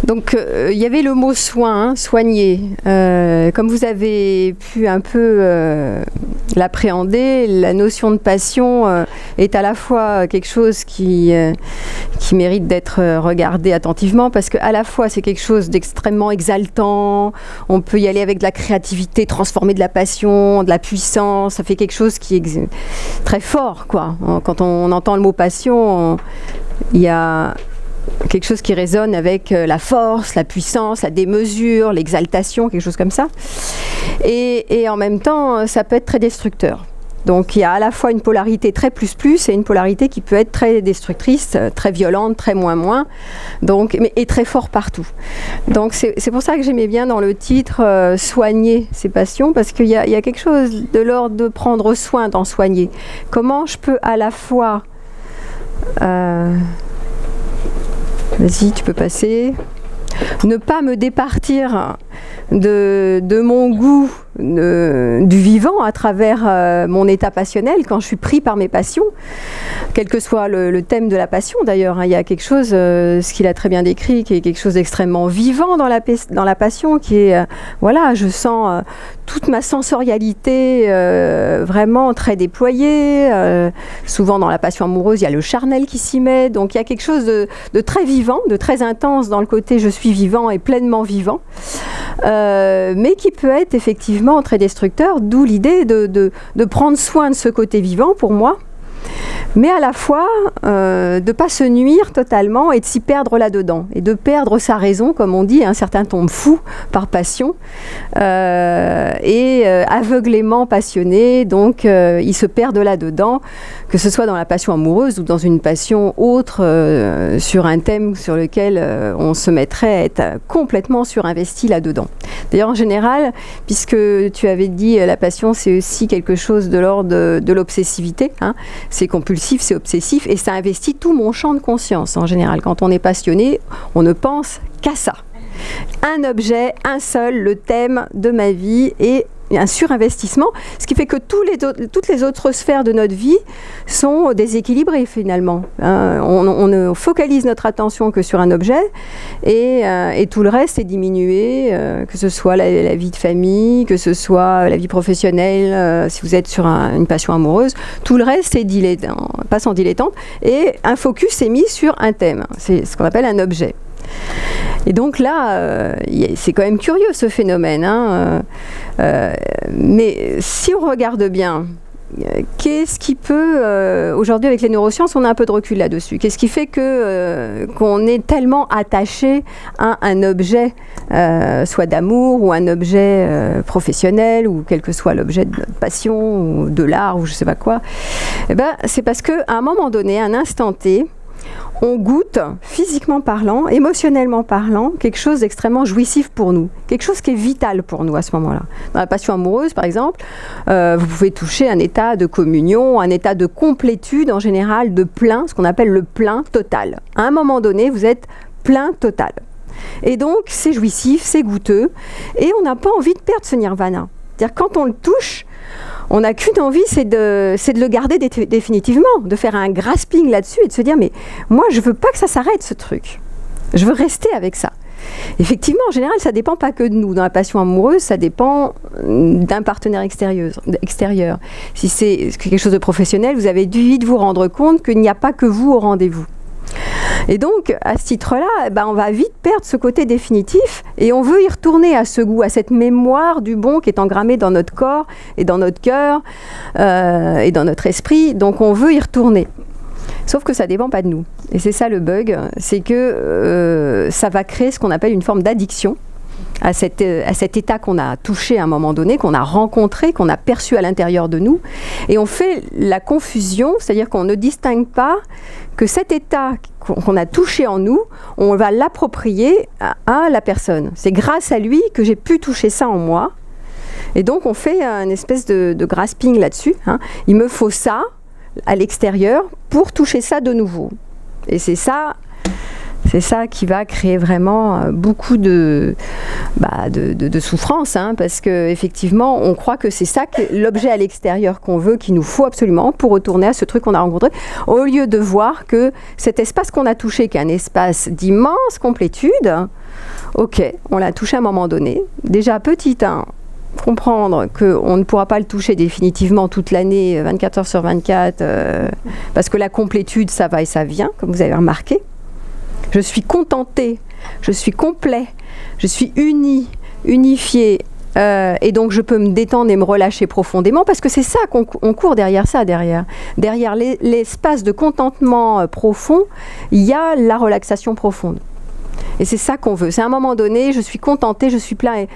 Donc, il y avait le mot soin, hein, soigner. Comme vous avez pu un peu l'appréhender, la notion de passion est à la fois quelque chose qui mérite d'être regardé attentivement, parce qu'à la fois c'est quelque chose d'extrêmement exaltant, on peut y aller avec de la créativité, transformer de la passion, de la puissance, ça fait quelque chose qui est très fort, quoi. Quand on entend le mot passion, il y a quelque chose qui résonne avec la force, la puissance, la démesure, l'exaltation, quelque chose comme ça. Et en même temps, ça peut être très destructeur. Donc il y a à la fois une polarité très plus et une polarité qui peut être très destructrice, très violente, très moins, donc, et très fort partout. Donc c'est pour ça que j'aimais bien dans le titre soigner ses passions, parce qu'il y a quelque chose de l'ordre de prendre soin d'en soigner. Comment je peux à la fois... Vas-y, tu peux passer. Ne pas me départir de mon goût du vivant à travers mon état passionnel quand je suis pris par mes passions, quel que soit le thème de la passion d'ailleurs, hein. Il y a quelque chose, ce qu'il a très bien décrit, qui est quelque chose d'extrêmement vivant dans la passion, qui est, voilà, je sens toute ma sensorialité vraiment très déployée. Souvent dans la passion amoureuse, il y a le charnel qui s'y met, donc il y a quelque chose de très vivant, de très intense dans le côté je suis vivant et pleinement vivant, mais qui peut être effectivement très destructeur, d'où l'idée de prendre soin de ce côté vivant pour moi, mais à la fois de ne pas se nuire totalement et de s'y perdre là-dedans, et de perdre sa raison, comme on dit, hein, certains tombent fous par passion, et aveuglément passionnés, donc ils se perdent là-dedans, que ce soit dans la passion amoureuse ou dans une passion autre, sur un thème sur lequel on se mettrait à être complètement surinvesti là-dedans. D'ailleurs, en général, puisque tu avais dit la passion, c'est aussi quelque chose de l'ordre de l'obsessivité, hein, c'est compulsif, c'est obsessif, et ça investit tout mon champ de conscience. En général, quand on est passionné, on ne pense qu'à ça. Un objet, un seul, le thème de ma vie, et un surinvestissement, ce qui fait que toutes les autres sphères de notre vie sont déséquilibrées finalement. On focalise notre attention que sur un objet, et tout le reste est diminué, que ce soit la vie de famille, que ce soit la vie professionnelle, si vous êtes sur une passion amoureuse, tout le reste est passe en dilettante, et un focus est mis sur un thème. C'est ce qu'on appelle un objet. Et donc là, c'est quand même curieux ce phénomène, hein, mais si on regarde bien, qu'est-ce qui peut, aujourd'hui avec les neurosciences, on a un peu de recul là-dessus, qu'est-ce qui fait qu'on est tellement attaché à un objet, soit d'amour ou un objet professionnel, ou quel que soit l'objet de notre passion, ou de l'art, ou je ne sais pas quoi, eh ben, c'est parce qu'à un moment donné, à un instant T, on goûte, physiquement parlant, émotionnellement parlant, quelque chose d'extrêmement jouissif pour nous, quelque chose qui est vital pour nous à ce moment-là. Dans la passion amoureuse, par exemple, vous pouvez toucher un état de communion, un état de complétude, en général de plein, ce qu'on appelle le plein total. À un moment donné, vous êtes plein total. Et donc, c'est jouissif, c'est goûteux, et on n'a pas envie de perdre ce nirvana. C'est-à-dire, quand on le touche, on n'a qu'une envie, c'est de le garder définitivement, de faire un grasping là-dessus et de se dire, mais moi, je ne veux pas que ça s'arrête, ce truc. Je veux rester avec ça. Effectivement, en général, ça ne dépend pas que de nous. Dans la passion amoureuse, ça dépend d'un partenaire extérieur. Si c'est quelque chose de professionnel, vous avez dû vite vous rendre compte qu'il n'y a pas que vous au rendez-vous. Et donc, à ce titre-là, on va vite perdre ce côté définitif, et on veut y retourner à ce goût, à cette mémoire du bon qui est engrammée dans notre corps et dans notre cœur et dans notre esprit. Donc, on veut y retourner. Sauf que ça ne dépend pas de nous. Et c'est ça le bug, c'est que ça va créer ce qu'on appelle une forme d'addiction à cet état qu'on a touché à un moment donné, qu'on a rencontré, qu'on a perçu à l'intérieur de nous. Et on fait la confusion, c'est-à-dire qu'on ne distingue pas que cet état qu'on a touché en nous, on va l'approprier à la personne. C'est grâce à lui que j'ai pu toucher ça en moi. Et donc on fait une espèce de grasping là-dessus, hein. Il me faut ça à l'extérieur pour toucher ça de nouveau. Et c'est ça C'est ça qui va créer vraiment beaucoup de souffrance, hein, parce qu'effectivement, on croit que c'est ça, l'objet à l'extérieur qu'on veut, qu'il nous faut absolument pour retourner à ce truc qu'on a rencontré, au lieu de voir que cet espace qu'on a touché, qui est un espace d'immense complétude, ok, on l'a touché à un moment donné. Déjà, petit 1, comprendre qu'on ne pourra pas le toucher définitivement toute l'année, 24 heures sur 24, parce que la complétude, ça va et ça vient, comme vous avez remarqué. Je suis contenté, je suis complet, je suis uni, unifié, et donc je peux me détendre et me relâcher profondément, parce que c'est ça qu'on court derrière ça, derrière l'espace de contentement profond, il y a la relaxation profonde. Et c'est ça qu'on veut. C'est à un moment donné, je suis contenté, je suis plein et...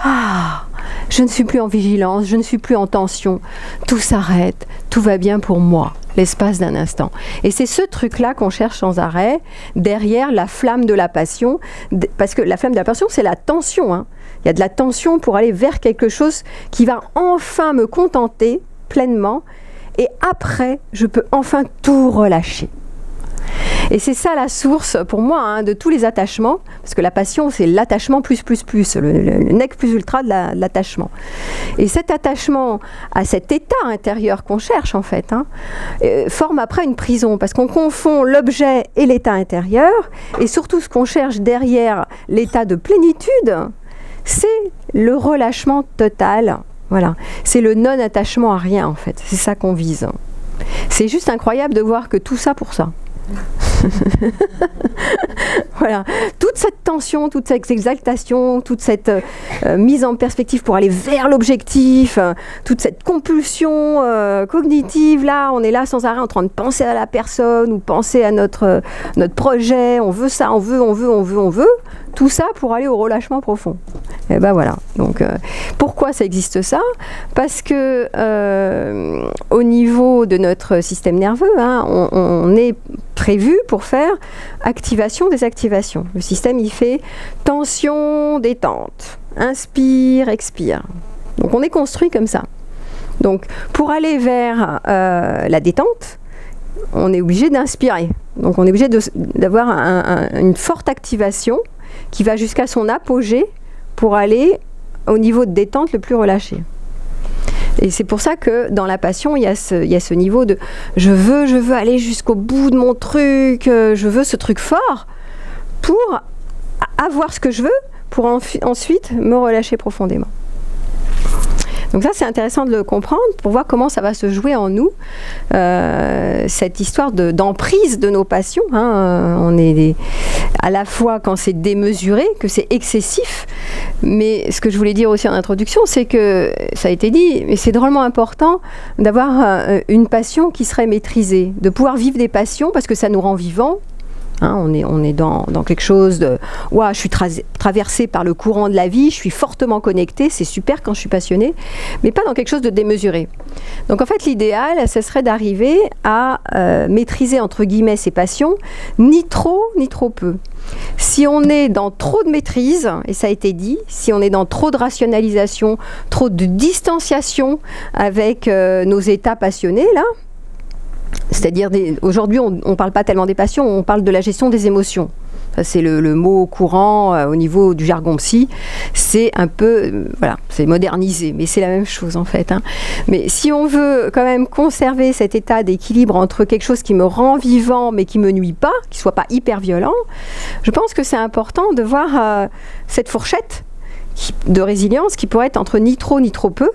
Ah, je ne suis plus en vigilance, je ne suis plus en tension. Tout s'arrête, tout va bien pour moi, l'espace d'un instant. Et c'est ce truc-là qu'on cherche sans arrêt, derrière la flamme de la passion, parce que la flamme de la passion, c'est la tension, hein. Il y a de la tension pour aller vers quelque chose qui va enfin me contenter pleinement, et après, je peux enfin tout relâcher. Et c'est ça la source, pour moi, hein, de tous les attachements, parce que la passion, c'est l'attachement plus, le nec plus ultra de l'attachement. Et cet attachement à cet état intérieur qu'on cherche, en fait, hein, forme après une prison, parce qu'on confond l'objet et l'état intérieur, et surtout ce qu'on cherche derrière l'état de plénitude, c'est le relâchement total. Voilà. C'est le non-attachement à rien, en fait. C'est ça qu'on vise. C'est juste incroyable de voir que tout ça pour ça. Voilà, toute cette tension, toute cette exaltation, toute cette mise en perspective pour aller vers l'objectif, toute cette compulsion cognitive, là, on est là sans arrêt en train de penser à la personne ou penser à notre projet, on veut ça, on veut, tout ça pour aller au relâchement profond. Et ben voilà, donc pourquoi ça existe ça? Parce que au niveau de notre système nerveux, hein, on est prévu pour faire activation, désactivation. Le système, il fait tension, détente, inspire, expire. Donc on est construit comme ça. Donc pour aller vers la détente, on est obligé d'inspirer. Donc on est obligé d'avoir une forte activation qui va jusqu'à son apogée pour aller au niveau de détente le plus relâché. Et c'est pour ça que dans la passion, il y a ce niveau de je veux aller jusqu'au bout de mon truc, je veux ce truc fort pour avoir ce que je veux, pour ensuite me relâcher profondément. Donc ça, c'est intéressant de le comprendre pour voir comment ça va se jouer en nous, cette histoire d'emprise de nos passions. Hein. On est à la fois quand c'est démesuré, que c'est excessif, mais ce que je voulais dire aussi en introduction, c'est que, ça a été dit, mais c'est drôlement important d'avoir une passion qui serait maîtrisée, de pouvoir vivre des passions parce que ça nous rend vivants. Hein, on est dans quelque chose de « Ouah, je suis traversée par le courant de la vie, je suis fortement connectée, c'est super quand je suis passionnée », mais pas dans quelque chose de démesuré. Donc en fait, l'idéal, ce serait d'arriver à maîtriser, entre guillemets, ces passions, ni trop peu. Si on est dans trop de maîtrise, et ça a été dit, si on est dans trop de rationalisation, trop de distanciation avec nos états passionnés, là, c'est-à-dire, aujourd'hui, on ne parle pas tellement des passions, on parle de la gestion des émotions. C'est le mot courant au niveau du jargon psy. C'est un peu, voilà, c'est modernisé, mais c'est la même chose en fait. Hein. Mais si on veut quand même conserver cet état d'équilibre entre quelque chose qui me rend vivant, mais qui ne me nuit pas, qui ne soit pas hyper violent, je pense que c'est important de voir cette fourchette de résilience qui pourrait être entre ni trop peu.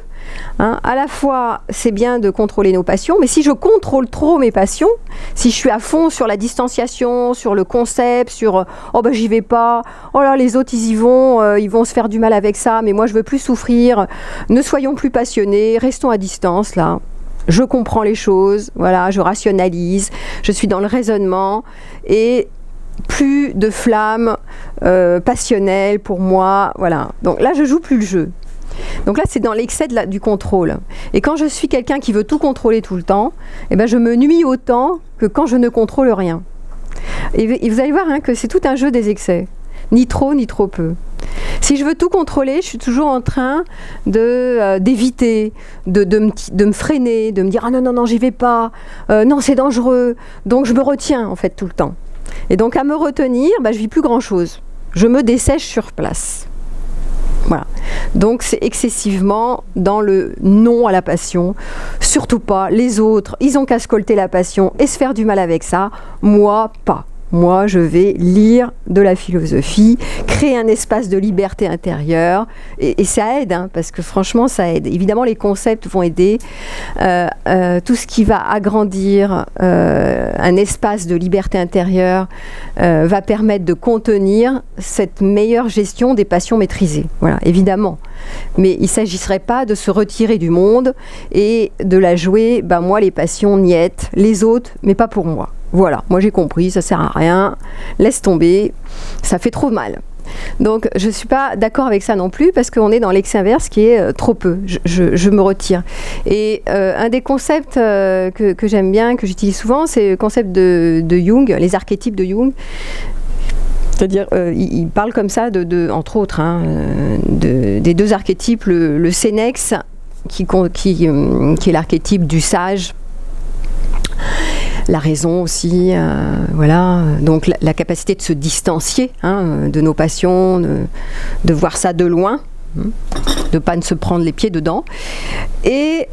Hein, à la fois, c'est bien de contrôler nos passions, mais si je contrôle trop mes passions, si je suis à fond sur la distanciation, sur le concept, sur « oh ben j'y vais pas, oh là les autres ils vont se faire du mal avec ça, mais moi je veux plus souffrir, ne soyons plus passionnés, restons à distance là ». Je comprends les choses, voilà, je rationalise, je suis dans le raisonnement et plus de flamme passionnelle pour moi, voilà. Donc là, je joue plus le jeu. Donc là, c'est dans l'excès du contrôle. Et quand je suis quelqu'un qui veut tout contrôler tout le temps, eh ben, je me nuis autant que quand je ne contrôle rien. Et vous allez voir hein, que c'est tout un jeu des excès. Ni trop peu. Si je veux tout contrôler, je suis toujours en train d'éviter, de me freiner, de me dire « Ah non, j'y vais pas, non, c'est dangereux ». Donc je me retiens en fait tout le temps. Et donc à me retenir, bah, je vis plus grand-chose. Je me dessèche sur place. Voilà. Donc c'est excessivement dans le non à la passion. Surtout pas. Les autres, ils ont qu'à scolter la passion et se faire du mal avec ça. Moi, pas. Moi, je vais lire de la philosophie, créer un espace de liberté intérieure, et ça aide, hein, parce que franchement, ça aide. Évidemment, les concepts vont aider. Tout ce qui va agrandir un espace de liberté intérieure va permettre de contenir cette meilleure gestion des passions maîtrisées. Voilà, évidemment. Mais il ne s'agirait pas de se retirer du monde et de la jouer, ben moi, les passions, niettes, les autres, mais pas pour moi. Voilà, moi j'ai compris, ça sert à rien, laisse tomber, ça fait trop mal. Donc je ne suis pas d'accord avec ça non plus, parce qu'on est dans l'excès inverse qui est trop peu, je me retire. Et un des concepts que j'aime bien, que j'utilise souvent, c'est le concept de Jung, les archétypes de Jung. C'est-à-dire, il parle comme ça, entre autres, hein, des deux archétypes, le Sénex, qui est l'archétype du sage, la raison aussi, voilà. Donc la capacité de se distancier, hein, de nos passions, de voir ça de loin, hein, de ne pas se prendre les pieds dedans. Et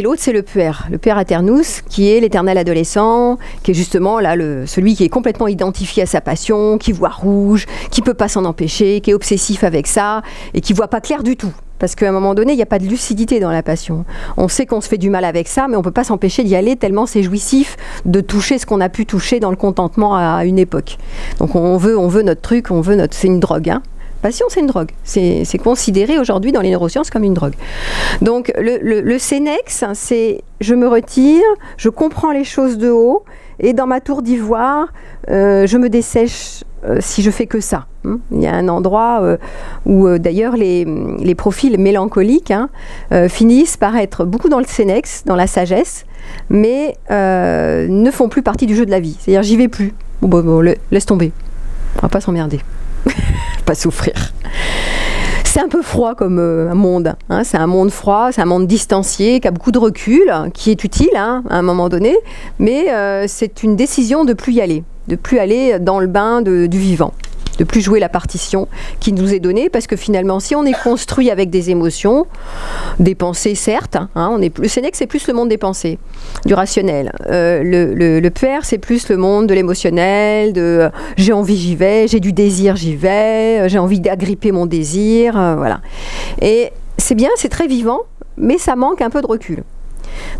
l'autre, c'est le puer aeternus, qui est l'éternel adolescent, qui est justement là celui qui est complètement identifié à sa passion, qui voit rouge, qui ne peut pas s'en empêcher, qui est obsessif avec ça, et qui ne voit pas clair du tout. Parce qu'à un moment donné, il n'y a pas de lucidité dans la passion. On sait qu'on se fait du mal avec ça, mais on ne peut pas s'empêcher d'y aller tellement c'est jouissif de toucher ce qu'on a pu toucher dans le contentement à une époque. Donc on veut notre truc, c'est une drogue, hein. Passion, c'est une drogue. C'est considéré aujourd'hui dans les neurosciences comme une drogue. Donc le Sénex, c'est je me retire, je comprends les choses de haut, et dans ma tour d'ivoire, je me dessèche si je fais que ça. Il y a un endroit où d'ailleurs les profils mélancoliques, hein, finissent par être beaucoup dans le Sénex, dans la sagesse, mais ne font plus partie du jeu de la vie. C'est-à-dire j'y vais plus. Bon, laisse tomber. On va pas s'emmerder. Pas souffrir. C'est un peu froid comme un monde, hein. C'est un monde froid, c'est un monde distancié, qui a beaucoup de recul, qui est utile, hein, à un moment donné, mais c'est une décision de plus y aller, dans le bain du vivant, de plus jouer la partition qui nous est donnée, parce que finalement, si on est construit avec des émotions, des pensées certes, hein, le Sénex c'est plus le monde des pensées, du rationnel. Le puer c'est plus le monde de l'émotionnel, de j'ai envie j'y vais, j'ai du désir j'y vais, j'ai envie d'agripper mon désir, voilà. Et c'est bien, c'est très vivant, mais ça manque un peu de recul.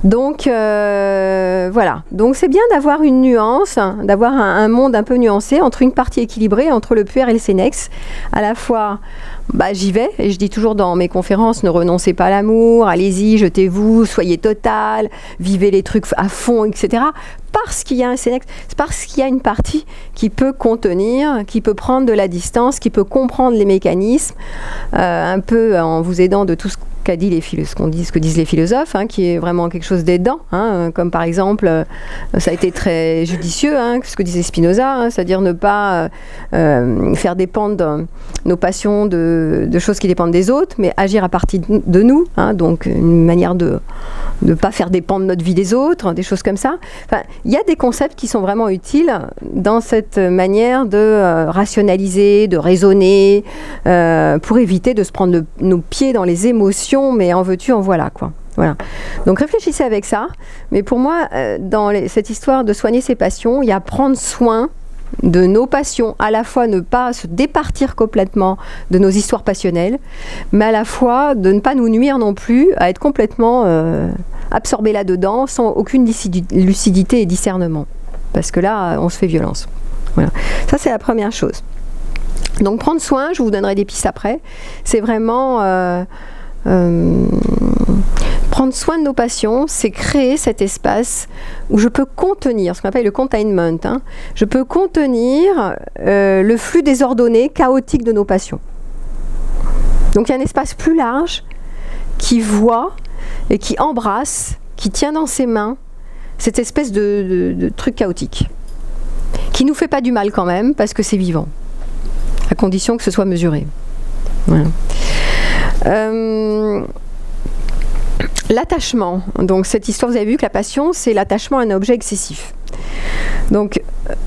Donc voilà, donc c'est bien d'avoir une nuance, d'avoir un monde un peu nuancé entre une partie équilibrée entre le puer et le Sénex. À la fois, bah, j'y vais, et je dis toujours dans mes conférences, ne renoncez pas à l'amour, allez-y, jetez-vous, soyez total, vivez les trucs à fond, etc. Parce qu'il y a un Sénex, parce qu'il y a une partie qui peut contenir, qui peut prendre de la distance, qui peut comprendre les mécanismes, un peu en vous aidant de tout ce que disent les philosophes, hein, qui est vraiment quelque chose d'aidant, hein, comme par exemple, ça a été très judicieux, hein, ce que disait Spinoza, hein, c'est-à-dire ne pas faire dépendre nos passions de choses qui dépendent des autres, mais agir à partir de nous, hein, donc une manière de ne pas faire dépendre notre vie des autres, des choses comme ça. Enfin, il y a des concepts qui sont vraiment utiles dans cette manière de rationaliser, de raisonner, pour éviter de se prendre nos pieds dans les émotions, mais en veux-tu, en voilà, quoi. Voilà. Donc réfléchissez avec ça. Mais pour moi, dans cette histoire de soigner ses passions, il y a prendre soin de nos passions, à la fois ne pas se départir complètement de nos histoires passionnelles, mais à la fois de ne pas nous nuire non plus, à être complètement absorbé là-dedans, sans aucune lucidité et discernement. Parce que là, on se fait violence. Voilà. Ça, c'est la première chose. Donc prendre soin, je vous donnerai des pistes après, c'est vraiment... prendre soin de nos passions, c'est créer cet espace où je peux contenir, ce qu'on appelle le containment, hein. Je peux contenir le flux désordonné, chaotique de nos passions. Donc il y a un espace plus large qui voit et qui embrasse, qui tient dans ses mains cette espèce de truc chaotique, qui ne nous fait pas du mal quand même, parce que c'est vivant, à condition que ce soit mesuré. Voilà. L'attachement, donc cette histoire, vous avez vu que la passion, c'est l'attachement à un objet excessif. Donc,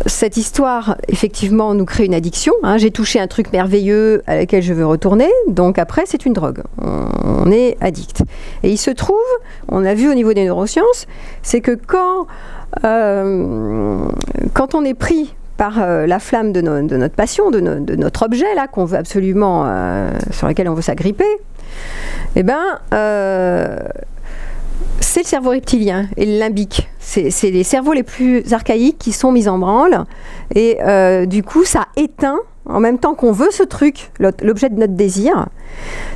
cette histoire, effectivement, nous crée une addiction. Hein. J'ai touché un truc merveilleux à laquelle je veux retourner, donc après, c'est une drogue. On est addict. Et il se trouve, on a vu au niveau des neurosciences, c'est que quand on est pris par la flamme de notre passion, de notre objet, là, qu'on veut absolument, sur lequel on veut s'agripper, eh ben, c'est le cerveau reptilien et le limbique. C'est les cerveaux les plus archaïques qui sont mis en branle. Et du coup, ça éteint, en même temps qu'on veut ce truc, l'objet de notre désir,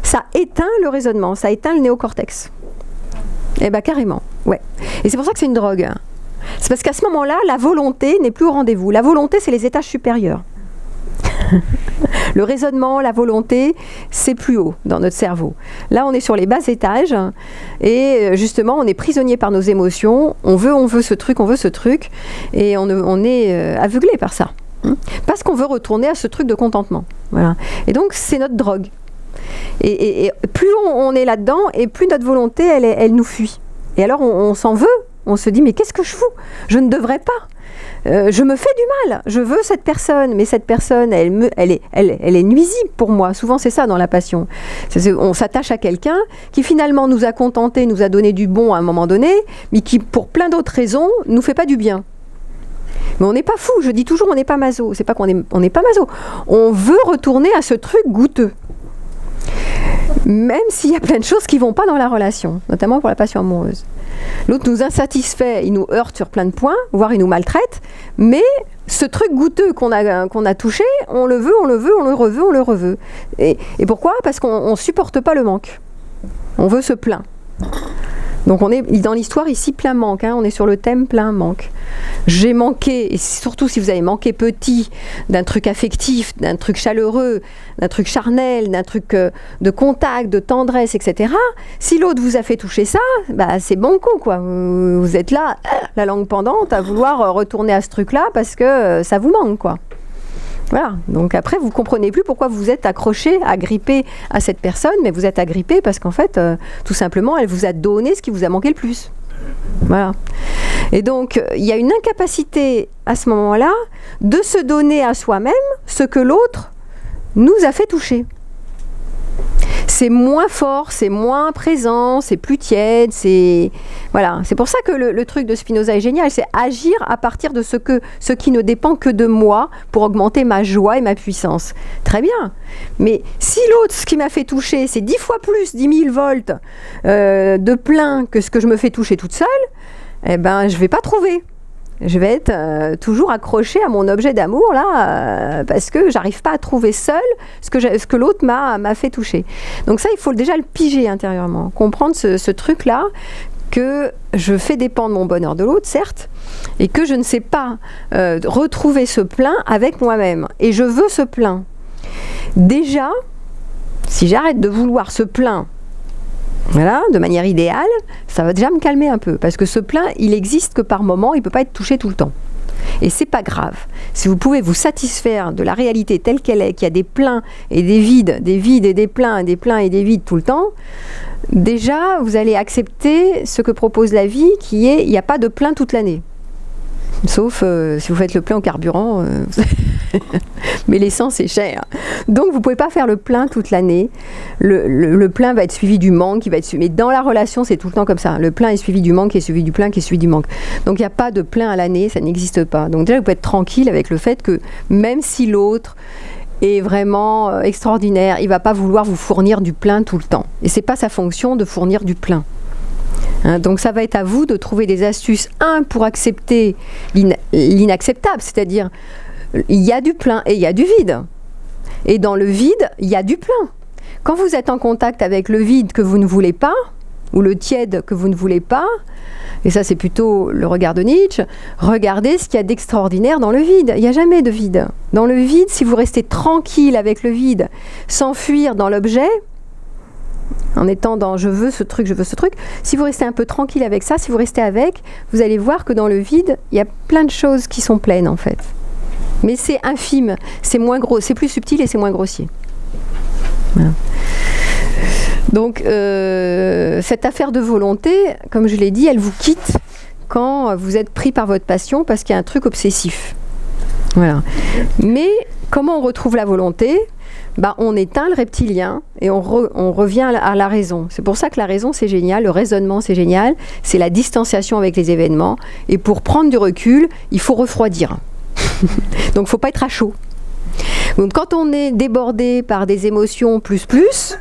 ça éteint le raisonnement, ça éteint le néocortex. Eh bien, carrément, ouais. Et c'est pour ça que c'est une drogue. C'est parce qu'à ce moment-là, la volonté n'est plus au rendez-vous. La volonté, c'est les étages supérieurs. Le raisonnement, la volonté, c'est plus haut dans notre cerveau. Là, on est sur les bas étages et justement, on est prisonnier par nos émotions. On veut ce truc et on est aveuglé par ça. Parce qu'on veut retourner à ce truc de contentement. Voilà. Et donc, c'est notre drogue. Et plus on est là-dedans et plus notre volonté, elle nous fuit. Et alors, on s'en veut. On se dit, mais qu'est-ce que je fous? Je ne devrais pas. Je me fais du mal, je veux cette personne, mais cette personne, elle est nuisible pour moi. Souvent, c'est ça dans la passion. On s'attache à quelqu'un qui finalement nous a contentés, nous a donné du bon à un moment donné, mais qui, pour plein d'autres raisons, nous fait pas du bien. Mais on n'est pas fou, je dis toujours, on n'est pas maso. C'est pas qu'on n'est pas maso. On veut retourner à ce truc goûteux. Même s'il y a plein de choses qui ne vont pas dans la relation, notamment pour la passion amoureuse. L'autre nous insatisfait, il nous heurte sur plein de points, voire il nous maltraite, mais ce truc goûteux qu'on a touché, on le veut, on le reveut. Et pourquoi? Parce qu'on ne supporte pas le manque. On veut ce plein. Donc on est dans l'histoire ici plein manque, hein, on est sur le thème plein manque. J'ai manqué, et surtout si vous avez manqué petit, d'un truc affectif, d'un truc chaleureux, d'un truc charnel, d'un truc de contact, de tendresse, etc. Si l'autre vous a fait toucher ça, bah c'est banco quoi. Vous êtes là, la langue pendante, à vouloir retourner à ce truc-là parce que ça vous manque quoi. Voilà, donc après vous ne comprenez plus pourquoi vous êtes accroché, agrippé à cette personne, mais vous êtes agrippé parce qu'en fait, tout simplement, elle vous a donné ce qui vous a manqué le plus. Voilà. Et donc, il y a une incapacité à ce moment-là de se donner à soi-même ce que l'autre nous a fait toucher. C'est moins fort, c'est moins présent, c'est plus tiède, c'est... Voilà. C'est pour ça que le truc de Spinoza est génial, c'est agir à partir de ce qui ne dépend que de moi pour augmenter ma joie et ma puissance. Très bien. Mais si l'autre, ce qui m'a fait toucher, c'est 10 fois plus, 10 000 volts de plein que ce que je me fais toucher toute seule, eh ben, je ne vais pas trouver. Je vais être toujours accrochée à mon objet d'amour là parce que j'arrive pas à trouver seule ce que l'autre m'a fait toucher. Donc ça, il faut déjà le piger intérieurement, comprendre ce truc-là que je fais dépendre mon bonheur de l'autre, certes, et que je ne sais pas retrouver ce plein avec moi-même. Et je veux ce plein. Déjà, si j'arrête de vouloir ce plein, voilà, de manière idéale, ça va déjà me calmer un peu. Parce que ce plein, il existe que par moment, il ne peut pas être touché tout le temps. Et c'est pas grave. Si vous pouvez vous satisfaire de la réalité telle qu'elle est, qu'il y a des pleins et des vides et des pleins et des vides tout le temps, déjà, vous allez accepter ce que propose la vie, qui est, il n'y a pas de plein toute l'année. Sauf si vous faites le plein au carburant, mais l'essence est cher. Donc vous ne pouvez pas faire le plein toute l'année. Le plein va être suivi du manque, mais dans la relation c'est tout le temps comme ça. Le plein est suivi du manque, qui est suivi du plein, qui est suivi du manque. Donc il n'y a pas de plein à l'année, ça n'existe pas. Donc déjà vous pouvez être tranquille avec le fait que même si l'autre est vraiment extraordinaire, il ne va pas vouloir vous fournir du plein tout le temps. Et ce n'est pas sa fonction de fournir du plein. Hein, donc ça va être à vous de trouver des astuces, pour accepter l'inacceptable, c'est-à-dire il y a du plein et il y a du vide. Et dans le vide, il y a du plein. Quand vous êtes en contact avec le vide que vous ne voulez pas, ou le tiède que vous ne voulez pas, et ça c'est plutôt le regard de Nietzsche, regardez ce qu'il y a d'extraordinaire dans le vide. Il n'y a jamais de vide. Dans le vide, si vous restez tranquille avec le vide, sans fuir dans l'objet, en étant dans je veux ce truc, si vous restez un peu tranquille avec ça, si vous restez avec, vous allez voir que dans le vide, il y a plein de choses qui sont pleines en fait. Mais c'est infime, c'est moins gros, c'est plus subtil et c'est moins grossier. Voilà. Donc cette affaire de volonté, comme je l'ai dit, elle vous quitte quand vous êtes pris par votre passion parce qu'il y a un truc obsessif. Voilà. Mais comment on retrouve la volonté? On éteint le reptilien et on revient à la raison. C'est pour ça que la raison, c'est génial, le raisonnement, c'est génial, c'est la distanciation avec les événements. Et pour prendre du recul, il faut refroidir. Donc, il ne faut pas être à chaud. Donc, quand on est débordé par des émotions plus,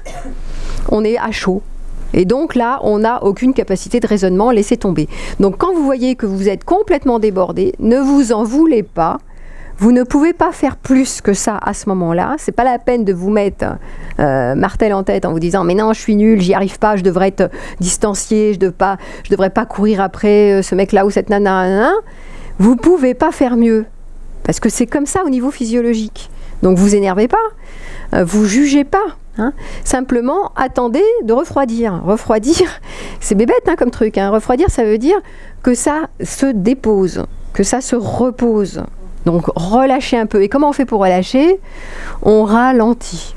on est à chaud. Et donc là, on n'a aucune capacité de raisonnement, laissez tomber. Donc quand vous voyez que vous êtes complètement débordé, ne vous en voulez pas. Vous ne pouvez pas faire plus que ça à ce moment-là. C'est pas la peine de vous mettre martel en tête en vous disant « Mais non, je suis nul, j'y arrive pas, je devrais être distancié, je devrais pas courir après ce mec-là ou cette nana. » Vous pouvez pas faire mieux. Parce que c'est comme ça au niveau physiologique. Donc vous énervez pas, vous jugez pas. Hein. Simplement, attendez de refroidir. Refroidir, c'est bébête comme truc. Hein. Refroidir, ça veut dire que ça se dépose, que ça se repose. Donc, relâchez un peu. Et comment on fait pour relâcher? On ralentit.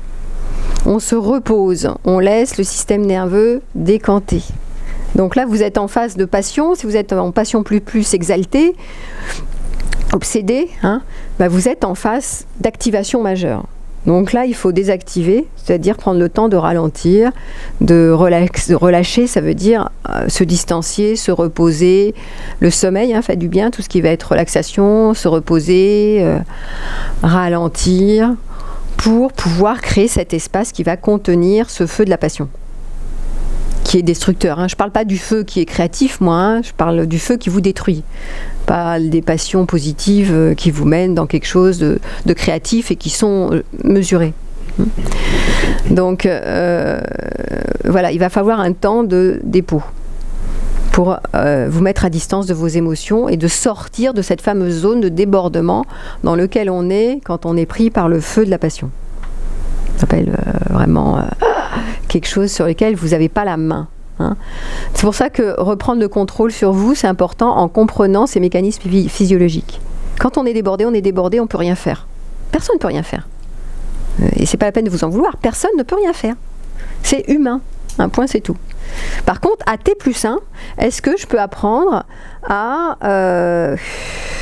On se repose. On laisse le système nerveux décanter. Donc là, vous êtes en phase de passion. Si vous êtes en passion plus exaltée, obsédée, hein, vous êtes en phase d'activation majeure. Donc là, il faut désactiver, c'est-à-dire prendre le temps de ralentir, de relâcher, ça veut dire se distancier, se reposer. Le sommeil fait du bien, tout ce qui va être relaxation, se reposer, ralentir, pour pouvoir créer cet espace qui va contenir ce feu de la passion, qui est destructeur. Je ne parle pas du feu qui est créatif, moi, je parle du feu qui vous détruit. Pas des passions positives qui vous mènent dans quelque chose de créatif et qui sont mesurées. Donc, voilà, il va falloir un temps de dépôt pour vous mettre à distance de vos émotions et de sortir de cette fameuse zone de débordement dans laquelle on est quand on est pris par le feu de la passion. Ça s'appelle vraiment quelque chose sur lequel vous n'avez pas la main. Hein. C'est pour ça que reprendre le contrôle sur vous, c'est important en comprenant ces mécanismes physiologiques. Quand on est débordé, on ne peut rien faire. Personne ne peut rien faire. Et c'est pas la peine de vous en vouloir, personne ne peut rien faire. C'est humain, un point c'est tout. Par contre, à T+1, est-ce que je peux apprendre à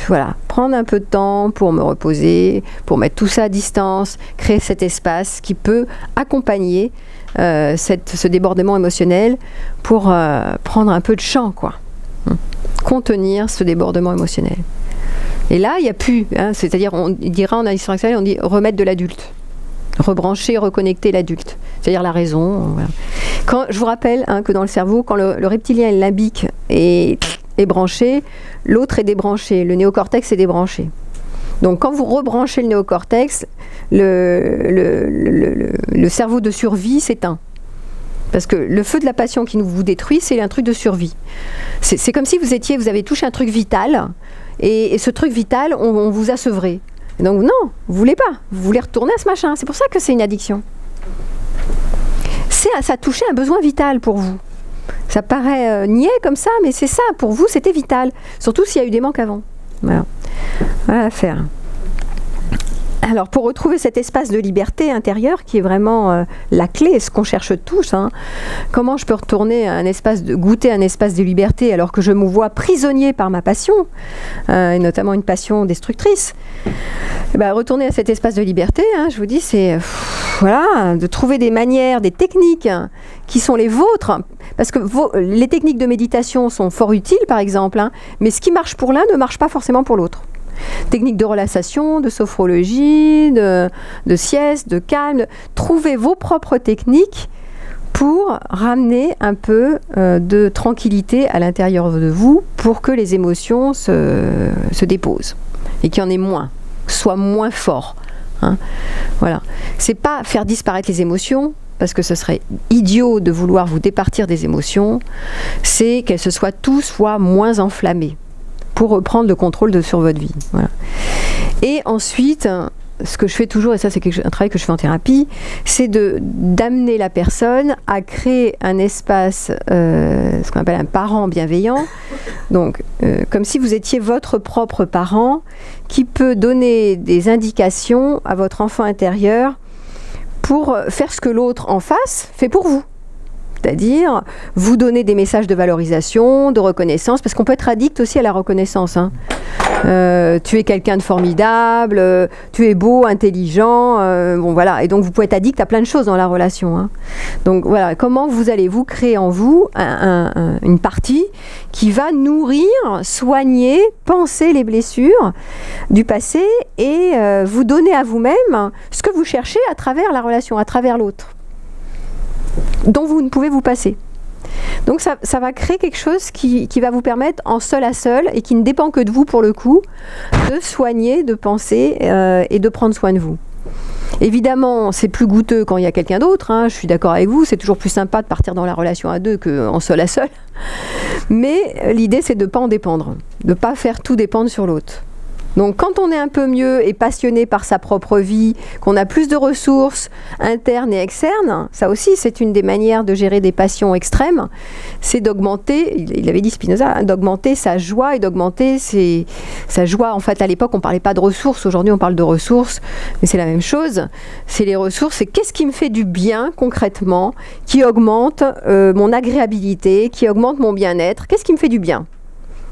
voilà, prendre un peu de temps pour me reposer, pour mettre tout ça à distance, créer cet espace qui peut accompagner ce débordement émotionnel pour prendre un peu de champ, quoi. Contenir ce débordement émotionnel. Et là, il n'y a plus, c'est-à-dire on dira en assistance axalienne, on dit remettre de l'adulte. Rebrancher, reconnecter l'adulte, c'est-à-dire la raison. Voilà. Quand, je vous rappelle que dans le cerveau, quand le reptilien et le limbique est branché, l'autre est débranché, le néocortex est débranché. Donc quand vous rebranchez le néocortex, le cerveau de survie s'éteint. Parce que le feu de la passion qui vous détruit, c'est un truc de survie. C'est comme si vous avez touché un truc vital, et ce truc vital, on vous a sevré. Donc non, vous voulez pas, vous voulez retourner à ce machin. C'est pour ça que c'est une addiction. Ça a touché un besoin vital pour vous. Ça paraît niais comme ça, mais c'est ça, pour vous c'était vital. Surtout s'il y a eu des manques avant. Voilà, voilà l'affaire. Alors pour retrouver cet espace de liberté intérieure qui est vraiment la clé, ce qu'on cherche tous, comment je peux retourner à goûter un espace de liberté alors que je me vois prisonnier par ma passion, et notamment une passion destructrice. Retourner à cet espace de liberté, je vous dis, c'est voilà, de trouver des manières, des techniques qui sont les vôtres, parce que les techniques de méditation sont fort utiles par exemple, mais ce qui marche pour l'un ne marche pas forcément pour l'autre. Techniques de relaxation, de sophrologie, de sieste, de calme. Trouvez vos propres techniques pour ramener un peu de tranquillité à l'intérieur de vous pour que les émotions se déposent et qu'il y en ait moins, soient moins forts. Voilà. C'est pas faire disparaître les émotions, parce que ce serait idiot de vouloir vous départir des émotions, c'est qu'elles soient moins enflammées, pour reprendre le contrôle sur votre vie. Voilà. Et ensuite, ce que je fais toujours, et ça c'est un travail que je fais en thérapie, c'est d'amener la personne à créer un espace, ce qu'on appelle un parent bienveillant, donc comme si vous étiez votre propre parent, qui peut donner des indications à votre enfant intérieur pour faire ce que l'autre en face fait pour vous. C'est-à-dire vous donner des messages de valorisation, de reconnaissance, parce qu'on peut être addict aussi à la reconnaissance. Hein. Tu es quelqu'un de formidable, tu es beau, intelligent, bon voilà. Et donc vous pouvez être addict à plein de choses dans la relation. Hein. Donc voilà, comment vous allez vous créer en vous une partie qui va nourrir, soigner, penser les blessures du passé et vous donner à vous-même ce que vous cherchez à travers la relation, à travers l'autre, dont vous ne pouvez vous passer. Donc ça va créer quelque chose qui va vous permettre en seul à seul et qui ne dépend que de vous pour le coup, de soigner, de penser et de prendre soin de vous. Évidemment, c'est plus goûteux quand il y a quelqu'un d'autre, hein, je suis d'accord avec vous, c'est toujours plus sympa de partir dans la relation à deux qu'en seul à seul. Mais l'idée, c'est de ne pas en dépendre, de ne pas faire tout dépendre sur l'autre. Donc quand on est un peu mieux et passionné par sa propre vie, qu'on a plus de ressources internes et externes, ça aussi c'est une des manières de gérer des passions extrêmes, c'est d'augmenter, il avait dit Spinoza, hein, d'augmenter sa joie et d'augmenter sa joie. En fait à l'époque on ne parlait pas de ressources, aujourd'hui on parle de ressources, mais c'est la même chose. C'est les ressources, c'est qu'est-ce qui me fait du bien concrètement, qui augmente mon agréabilité, qui augmente mon bien-être, qu'est-ce qui me fait du bien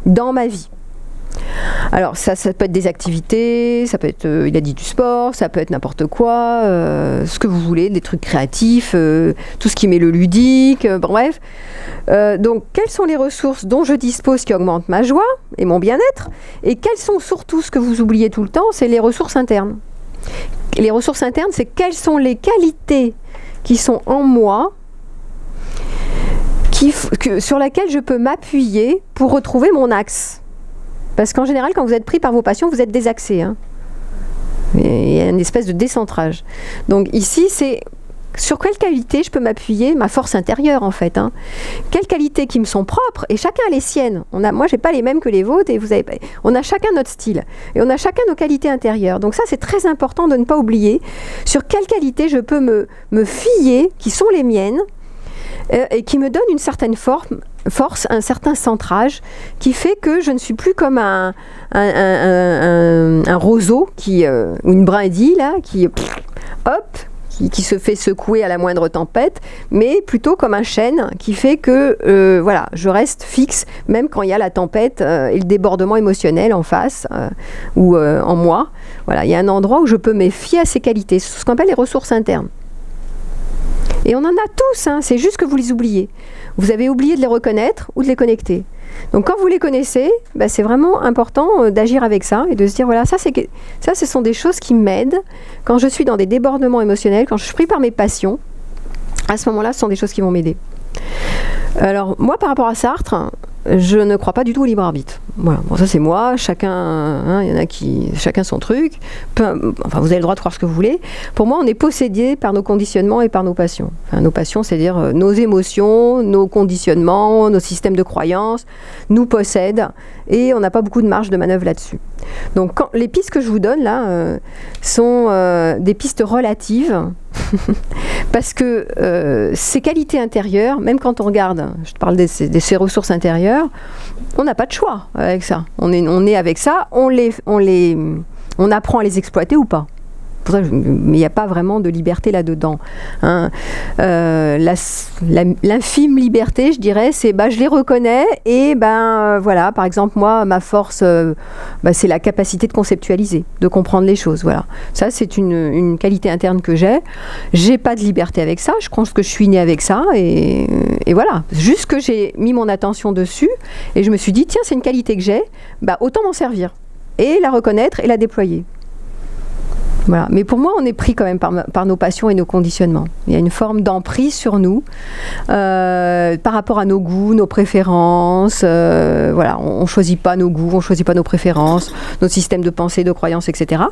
dans ma vie. Alors ça peut être des activités, ça peut être, il a dit du sport, ça peut être n'importe quoi, ce que vous voulez, des trucs créatifs, tout ce qui met le ludique, bref. Donc quelles sont les ressources dont je dispose qui augmentent ma joie et mon bien-être, et quelles sont surtout, ce que vous oubliez tout le temps, c'est les ressources internes. Et les ressources internes, c'est quelles sont les qualités qui sont en moi, sur laquelle je peux m'appuyer pour retrouver mon axe. Parce qu'en général, quand vous êtes pris par vos passions, vous êtes désaxé. Hein. Il y a une espèce de décentrage. Donc ici, c'est sur quelle qualité je peux m'appuyer, ma force intérieure en fait. Hein. Quelles qualités qui me sont propres, et chacun a les siennes. Moi, je n'ai pas les mêmes que les vôtres, et on a chacun notre style. Et on a chacun nos qualités intérieures. Donc ça, c'est très important de ne pas oublier sur quelles qualités je peux me fier, qui sont les miennes, et qui me donnent une certaine force, un certain centrage, qui fait que je ne suis plus comme un roseau ou une brindille là, qui se fait secouer à la moindre tempête, mais plutôt comme un chêne qui fait que voilà, je reste fixe même quand il y a la tempête et le débordement émotionnel en face ou en moi. Voilà, il y a un endroit où je peux me fier à ces qualités, ce qu'on appelle les ressources internes. Et on en a tous, hein, c'est juste que vous les oubliez. Vous avez oublié de les reconnaître ou de les connecter. Donc quand vous les connaissez, bah, c'est vraiment important d'agir avec ça et de se dire, voilà, ça ce sont des choses qui m'aident quand je suis dans des débordements émotionnels, quand je suis pris par mes passions. À ce moment-là, ce sont des choses qui vont m'aider. Alors moi, par rapport à Sartre, je ne crois pas du tout au libre arbitre. Voilà. Bon, ça c'est moi, chacun, hein, y en a qui, chacun son truc. Enfin, vous avez le droit de croire ce que vous voulez. Pour moi, on est possédé par nos conditionnements et par nos passions. Enfin, nos passions, c'est-à-dire nos émotions, nos conditionnements, nos systèmes de croyances, nous possèdent et on n'a pas beaucoup de marge de manœuvre là-dessus. Donc, les pistes que je vous donne là sont des pistes relatives. Parce que ces qualités intérieures, même quand on regarde, je te parle de ces ressources intérieures, on n'a pas de choix avec ça. On est avec ça, on apprend à les exploiter ou pas. Pour ça, mais il n'y a pas vraiment de liberté là-dedans. Hein. L'infime liberté, je dirais, c'est je les reconnais et voilà, par exemple, moi, ma force, c'est la capacité de conceptualiser, de comprendre les choses. Voilà. Ça, c'est une qualité interne que j'ai. J'ai pas de liberté avec ça, je pense que je suis née avec ça et voilà. Juste que j'ai mis mon attention dessus et je me suis dit, tiens, c'est une qualité que j'ai, autant m'en servir et la reconnaître et la déployer. Voilà. Mais pour moi, on est pris quand même par nos passions et nos conditionnements. Il y a une forme d'emprise sur nous par rapport à nos goûts, nos préférences. Voilà, on ne choisit pas nos goûts, on ne choisit pas nos préférences, nos systèmes de pensée, de croyances, etc.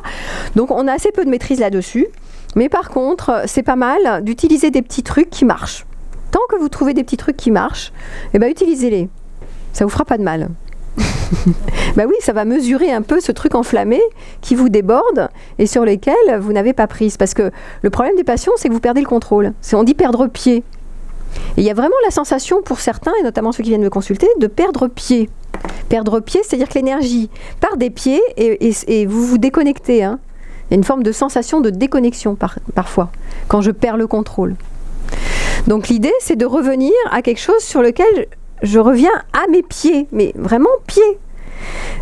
Donc on a assez peu de maîtrise là-dessus. Mais par contre, c'est pas mal d'utiliser des petits trucs qui marchent. Tant que vous trouvez des petits trucs qui marchent, utilisez-les. Ça ne vous fera pas de mal. Oui, ça va mesurer un peu ce truc enflammé qui vous déborde et sur lesquels vous n'avez pas prise. Parce que le problème des passions, c'est que vous perdez le contrôle. On dit perdre pied. Et il y a vraiment la sensation pour certains, et notamment ceux qui viennent me consulter, de perdre pied. Perdre pied, c'est-à-dire que l'énergie part des pieds et vous vous déconnectez. Hein. Il y a une forme de sensation de déconnexion parfois, quand je perds le contrôle. Donc l'idée, c'est de revenir à quelque chose sur lequel je reviens à mes pieds, mais vraiment pieds.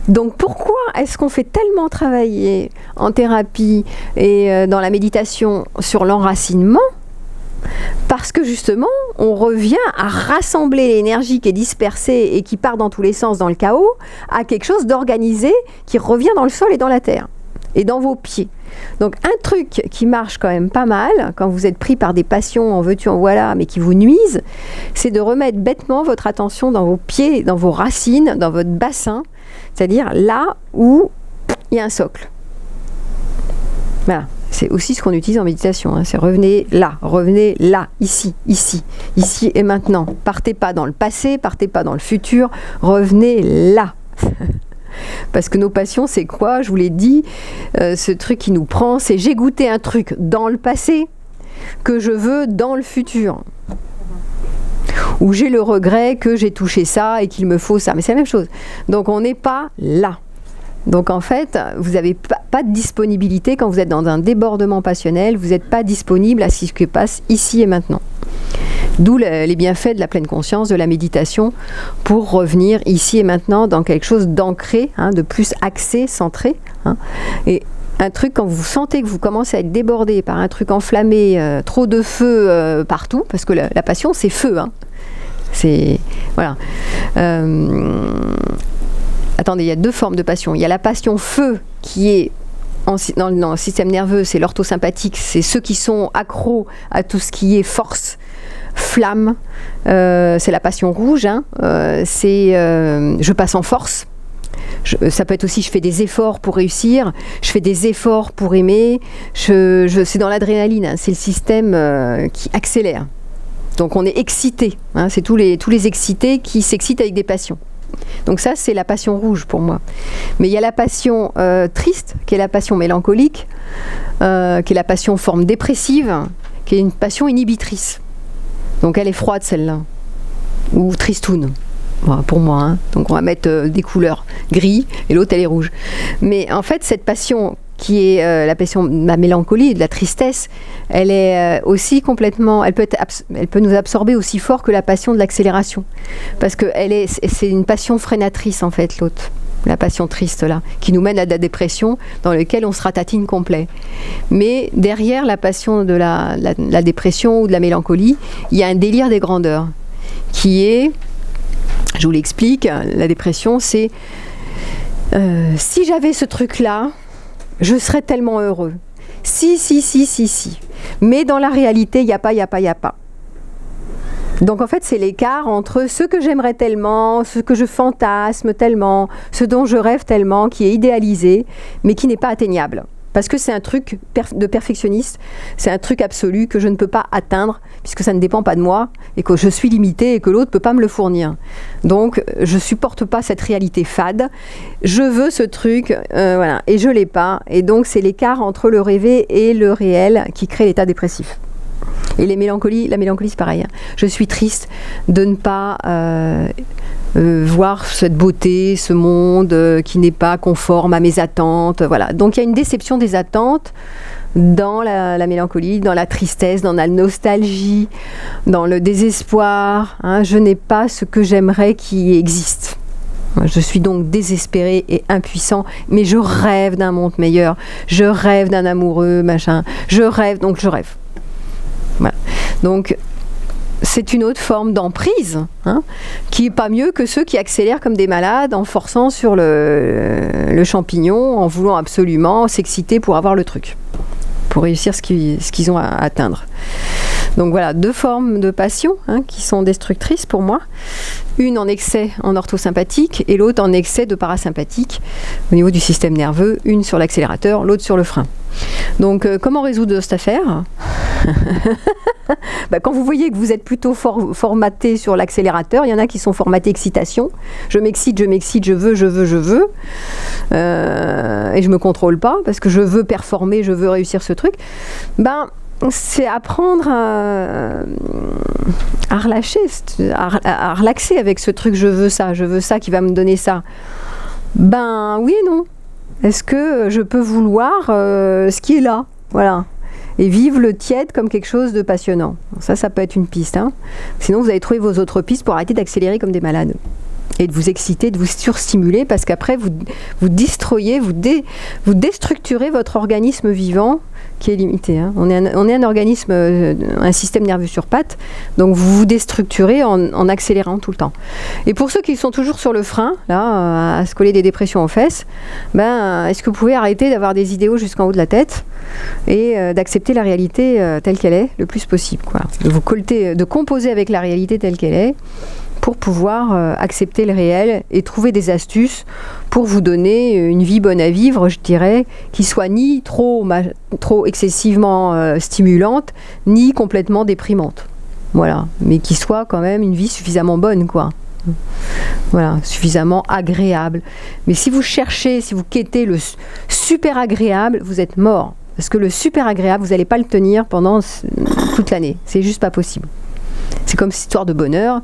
Donc pourquoi est-ce qu'on fait tellement travailler en thérapie et dans la méditation sur l'enracinement? Parce que justement, on revient à rassembler l'énergie qui est dispersée et qui part dans tous les sens dans le chaos à quelque chose d'organisé qui revient dans le sol et dans la terre et dans vos pieds. Donc un truc qui marche quand même pas mal quand vous êtes pris par des passions en veux-tu en voilà mais qui vous nuisent, c'est de remettre bêtement votre attention dans vos pieds, dans vos racines, dans votre bassin, c'est-à-dire là où il y a un socle. Voilà. C'est aussi ce qu'on utilise en méditation, hein. C'est revenez là, ici, ici, ici et maintenant. Partez pas dans le passé, partez pas dans le futur, revenez là. Parce que nos passions, c'est quoi? Je vous l'ai dit, ce truc qui nous prend, c'est j'ai goûté un truc dans le passé que je veux dans le futur. Ou j'ai le regret que j'ai touché ça et qu'il me faut ça. Mais c'est la même chose. Donc on n'est pas là. Donc en fait, vous n'avez pas de disponibilité quand vous êtes dans un débordement passionnel, vous n'êtes pas disponible à ce qui se passe ici et maintenant. D'où les bienfaits de la pleine conscience, de la méditation, pour revenir ici et maintenant dans quelque chose d'ancré, hein, de plus axé, centré. Hein. Et un truc, quand vous sentez que vous commencez à être débordé par un truc enflammé, trop de feu partout, parce que la passion c'est feu. Hein. C'est... Voilà. Attendez, il y a deux formes de passion. Il y a la passion feu qui est dans le système nerveux, c'est l'orthosympathique, c'est ceux qui sont accros à tout ce qui est force, flamme, c'est la passion rouge, hein. C'est je passe en force. Ça peut être aussi je fais des efforts pour réussir, je fais des efforts pour aimer, c'est dans l'adrénaline, hein, c'est le système qui accélère. Donc on est excité, hein, c'est tous les excités qui s'excitent avec des passions. Donc ça, c'est la passion rouge pour moi. Mais il y a la passion triste, qui est la passion mélancolique, qui est la passion forme dépressive, qui est une passion inhibitrice. Donc elle est froide, celle-là. Ou tristoune, voilà, pour moi. Hein. Donc on va mettre des couleurs gris, et l'autre, elle est rouge. Mais en fait, cette passion qui est la passion de la mélancolie, de la tristesse, elle est aussi complètement, elle peut nous absorber aussi fort que la passion de l'accélération, parce que c'est une passion freinatrice en fait, l'autre, la passion triste là, qui nous mène à de la dépression dans laquelle on se ratatine complet. Mais derrière la passion de la dépression ou de la mélancolie, il y a un délire des grandeurs qui est, je vous l'explique, la dépression c'est si j'avais ce truc là, je serais tellement heureux. Si. Mais dans la réalité, il n'y a pas. Donc en fait, c'est l'écart entre ce que j'aimerais tellement, ce que je fantasme tellement, ce dont je rêve tellement, qui est idéalisé, mais qui n'est pas atteignable. Parce que c'est un truc de perfectionniste, c'est un truc absolu que je ne peux pas atteindre, puisque ça ne dépend pas de moi, et que je suis limitée et que l'autre ne peut pas me le fournir. Donc, je ne supporte pas cette réalité fade. Je veux ce truc, voilà, et je ne l'ai pas. Et donc, c'est l'écart entre le rêvé et le réel qui crée l'état dépressif. Et la mélancolie, c'est pareil. Hein. Je suis triste de ne pas voir cette beauté, ce monde qui n'est pas conforme à mes attentes. Voilà. Donc il y a une déception des attentes dans la mélancolie, dans la tristesse, dans la nostalgie, dans le désespoir. Hein. Je n'ai pas ce que j'aimerais qui existe. Je suis donc désespéré et impuissant, mais je rêve d'un monde meilleur. Je rêve d'un amoureux, machin. Je rêve. Voilà. Donc, c'est une autre forme d'emprise, hein, qui n'est pas mieux que ceux qui accélèrent comme des malades en forçant sur le champignon, en voulant absolument s'exciter pour avoir le truc, pour réussir ce qu'ils ont à atteindre. Donc voilà, deux formes de passion, hein, qui sont destructrices pour moi. Une en excès en orthosympathique et l'autre en excès de parasympathique au niveau du système nerveux, une sur l'accélérateur, l'autre sur le frein. Donc comment résoudre cette affaire? Quand vous voyez que vous êtes plutôt formaté sur l'accélérateur, il y en a qui sont formatés excitation. Je m'excite, je veux. Et je me contrôle pas parce que je veux performer, je veux réussir ce truc. C'est apprendre à relâcher, à relaxer avec ce truc, je veux ça qui va me donner ça. Oui et non. Est-ce que je peux vouloir ce qui est là? Voilà. et vivre le tiède comme quelque chose de passionnant. Ça peut être une piste. Hein. Sinon, vous allez trouver vos autres pistes pour arrêter d'accélérer comme des malades. Et de vous exciter, de vous surstimuler, parce qu'après, vous destroyez, vous déstructurez votre organisme vivant qui est limité. Hein. On est un organisme, un système nerveux sur pattes, donc vous vous déstructurez en accélérant tout le temps. Et pour ceux qui sont toujours sur le frein, là, à se coller des dépressions aux fesses, est-ce que vous pouvez arrêter d'avoir des idéaux jusqu'en haut de la tête et d'accepter la réalité telle qu'elle est le plus possible, quoi. De composer avec la réalité telle qu'elle est, pour pouvoir accepter le réel et trouver des astuces pour vous donner une vie bonne à vivre, je dirais, qui soit ni trop excessivement stimulante, ni complètement déprimante. Voilà, mais qui soit quand même une vie suffisamment bonne, quoi. Voilà, suffisamment agréable. Mais si vous cherchez, si vous quêtez le super agréable, vous êtes mort. Parce que le super agréable, vous n'allez pas le tenir pendant toute l'année. C'est juste pas possible. C'est comme cette histoire de bonheur.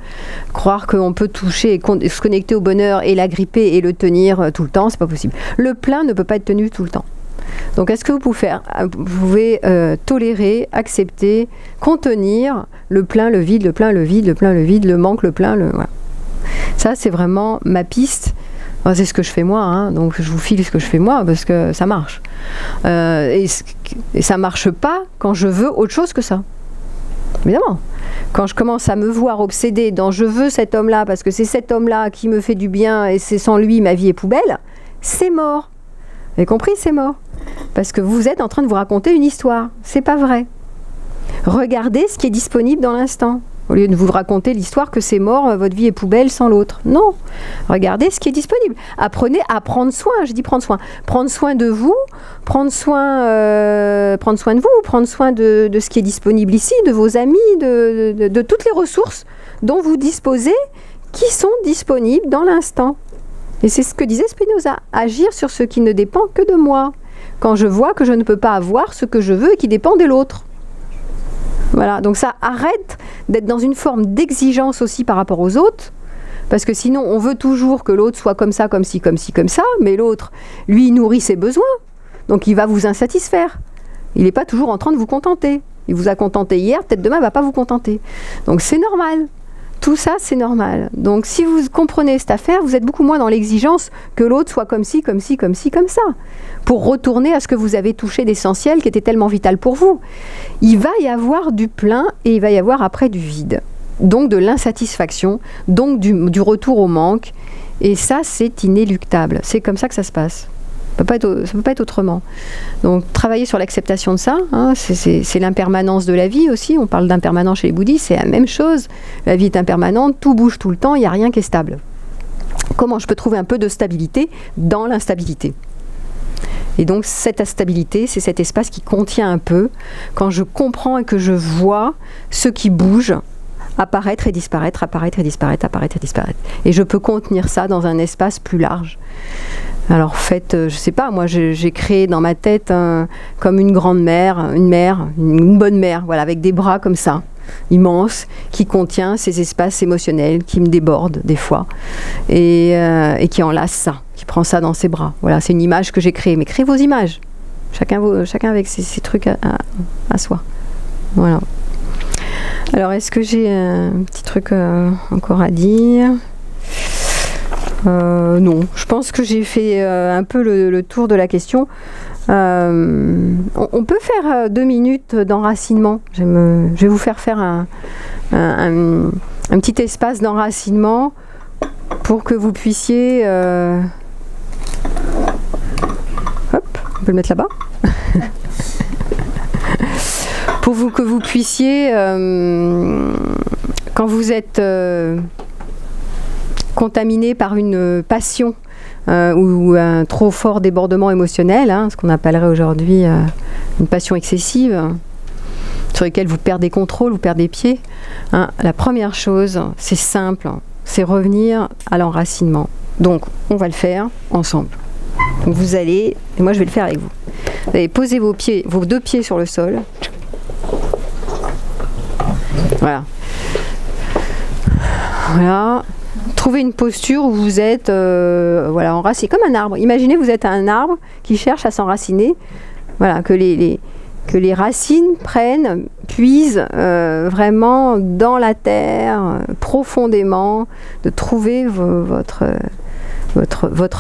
Croire qu'on peut toucher et se connecter au bonheur et l'agripper et le tenir tout le temps, c'est pas possible. Le plein ne peut pas être tenu tout le temps. Donc, est-ce que vous pouvez faire? Vous pouvez tolérer, accepter, contenir le plein, le vide, le plein, le vide, le plein, le vide, le manque, le plein, le... Voilà. Ça, c'est vraiment ma piste. Enfin, c'est ce que je fais moi, hein, donc je vous file ce que je fais moi parce que ça marche. Et ça marche pas quand je veux autre chose que ça. Évidemment. Quand je commence à me voir obsédée dans je veux cet homme-là parce que c'est cet homme-là qui me fait du bien et c'est sans lui ma vie est poubelle, c'est mort. Vous avez compris, c'est mort. Parce que vous êtes en train de vous raconter une histoire. C'est pas vrai. Regardez ce qui est disponible dans l'instant. Au lieu de vous raconter l'histoire que c'est mort, votre vie est poubelle sans l'autre. Non. Regardez ce qui est disponible. Apprenez à prendre soin. Je dis prendre soin. Prendre soin de vous, prendre soin de vous, prendre soin de ce qui est disponible ici, de vos amis, de toutes les ressources dont vous disposez, qui sont disponibles dans l'instant. Et c'est ce que disait Spinoza. Agir sur ce qui ne dépend que de moi. Quand je vois que je ne peux pas avoir ce que je veux et qui dépend de l'autre. Voilà, donc ça arrête d'être dans une forme d'exigence aussi par rapport aux autres, parce que sinon on veut toujours que l'autre soit comme ça, comme ci, comme ci, comme ça, mais l'autre, lui, il nourrit ses besoins, donc il va vous insatisfaire. Il n'est pas toujours en train de vous contenter. Il vous a contenté hier, peut-être demain il ne va pas vous contenter. Donc c'est normal. Tout ça, c'est normal. Donc si vous comprenez cette affaire, vous êtes beaucoup moins dans l'exigence que l'autre soit comme ci, comme ci, comme ci, comme ça. Pour retourner à ce que vous avez touché d'essentiel qui était tellement vital pour vous. Il va y avoir du plein et il va y avoir après du vide. Donc de l'insatisfaction, donc du retour au manque. Et ça, c'est inéluctable. C'est comme ça que ça se passe. Ça peut pas être autrement. Donc travailler sur l'acceptation de ça, hein, c'est l'impermanence de la vie aussi. On parle d'impermanence chez les bouddhistes, c'est la même chose. La vie est impermanente, tout bouge tout le temps, il n'y a rien qui est stable. Comment je peux trouver un peu de stabilité dans l'instabilité? Et donc cette instabilité, c'est cet espace qui contient un peu, quand je comprends et que je vois ce qui bouge, apparaître et disparaître, apparaître et disparaître, apparaître et disparaître. Et je peux contenir ça dans un espace plus large. Alors faites, je sais pas, moi j'ai créé dans ma tête comme une grande mer, une bonne mer, voilà, avec des bras comme ça, immenses, qui contient ces espaces émotionnels qui me débordent des fois et qui enlace ça, qui prend ça dans ses bras. Voilà, c'est une image que j'ai créée. Mais créez vos images, chacun avec ses trucs à soi. Voilà. Alors est-ce que j'ai un petit truc encore à dire? Non, je pense que j'ai fait un peu le tour de la question. On peut faire 2 minutes d'enracinement. Je vais vous faire un petit espace d'enracinement pour que vous puissiez... Hop, on peut le mettre là-bas. Que vous puissiez, quand vous êtes... contaminé par une passion ou un trop fort débordement émotionnel, hein, ce qu'on appellerait aujourd'hui une passion excessive, sur laquelle vous perdez contrôle, vous perdez pied, hein, la première chose, c'est simple, c'est revenir à l'enracinement. Donc, on va le faire ensemble. Donc, vous allez, et moi je vais le faire avec vous. Vous allez poser vos 2 pieds sur le sol. Voilà. Voilà. Trouvez une posture où vous êtes voilà, enraciné, comme un arbre. Imaginez vous êtes un arbre qui cherche à s'enraciner. Voilà, que que les racines puisent vraiment dans la terre, profondément, de trouver votre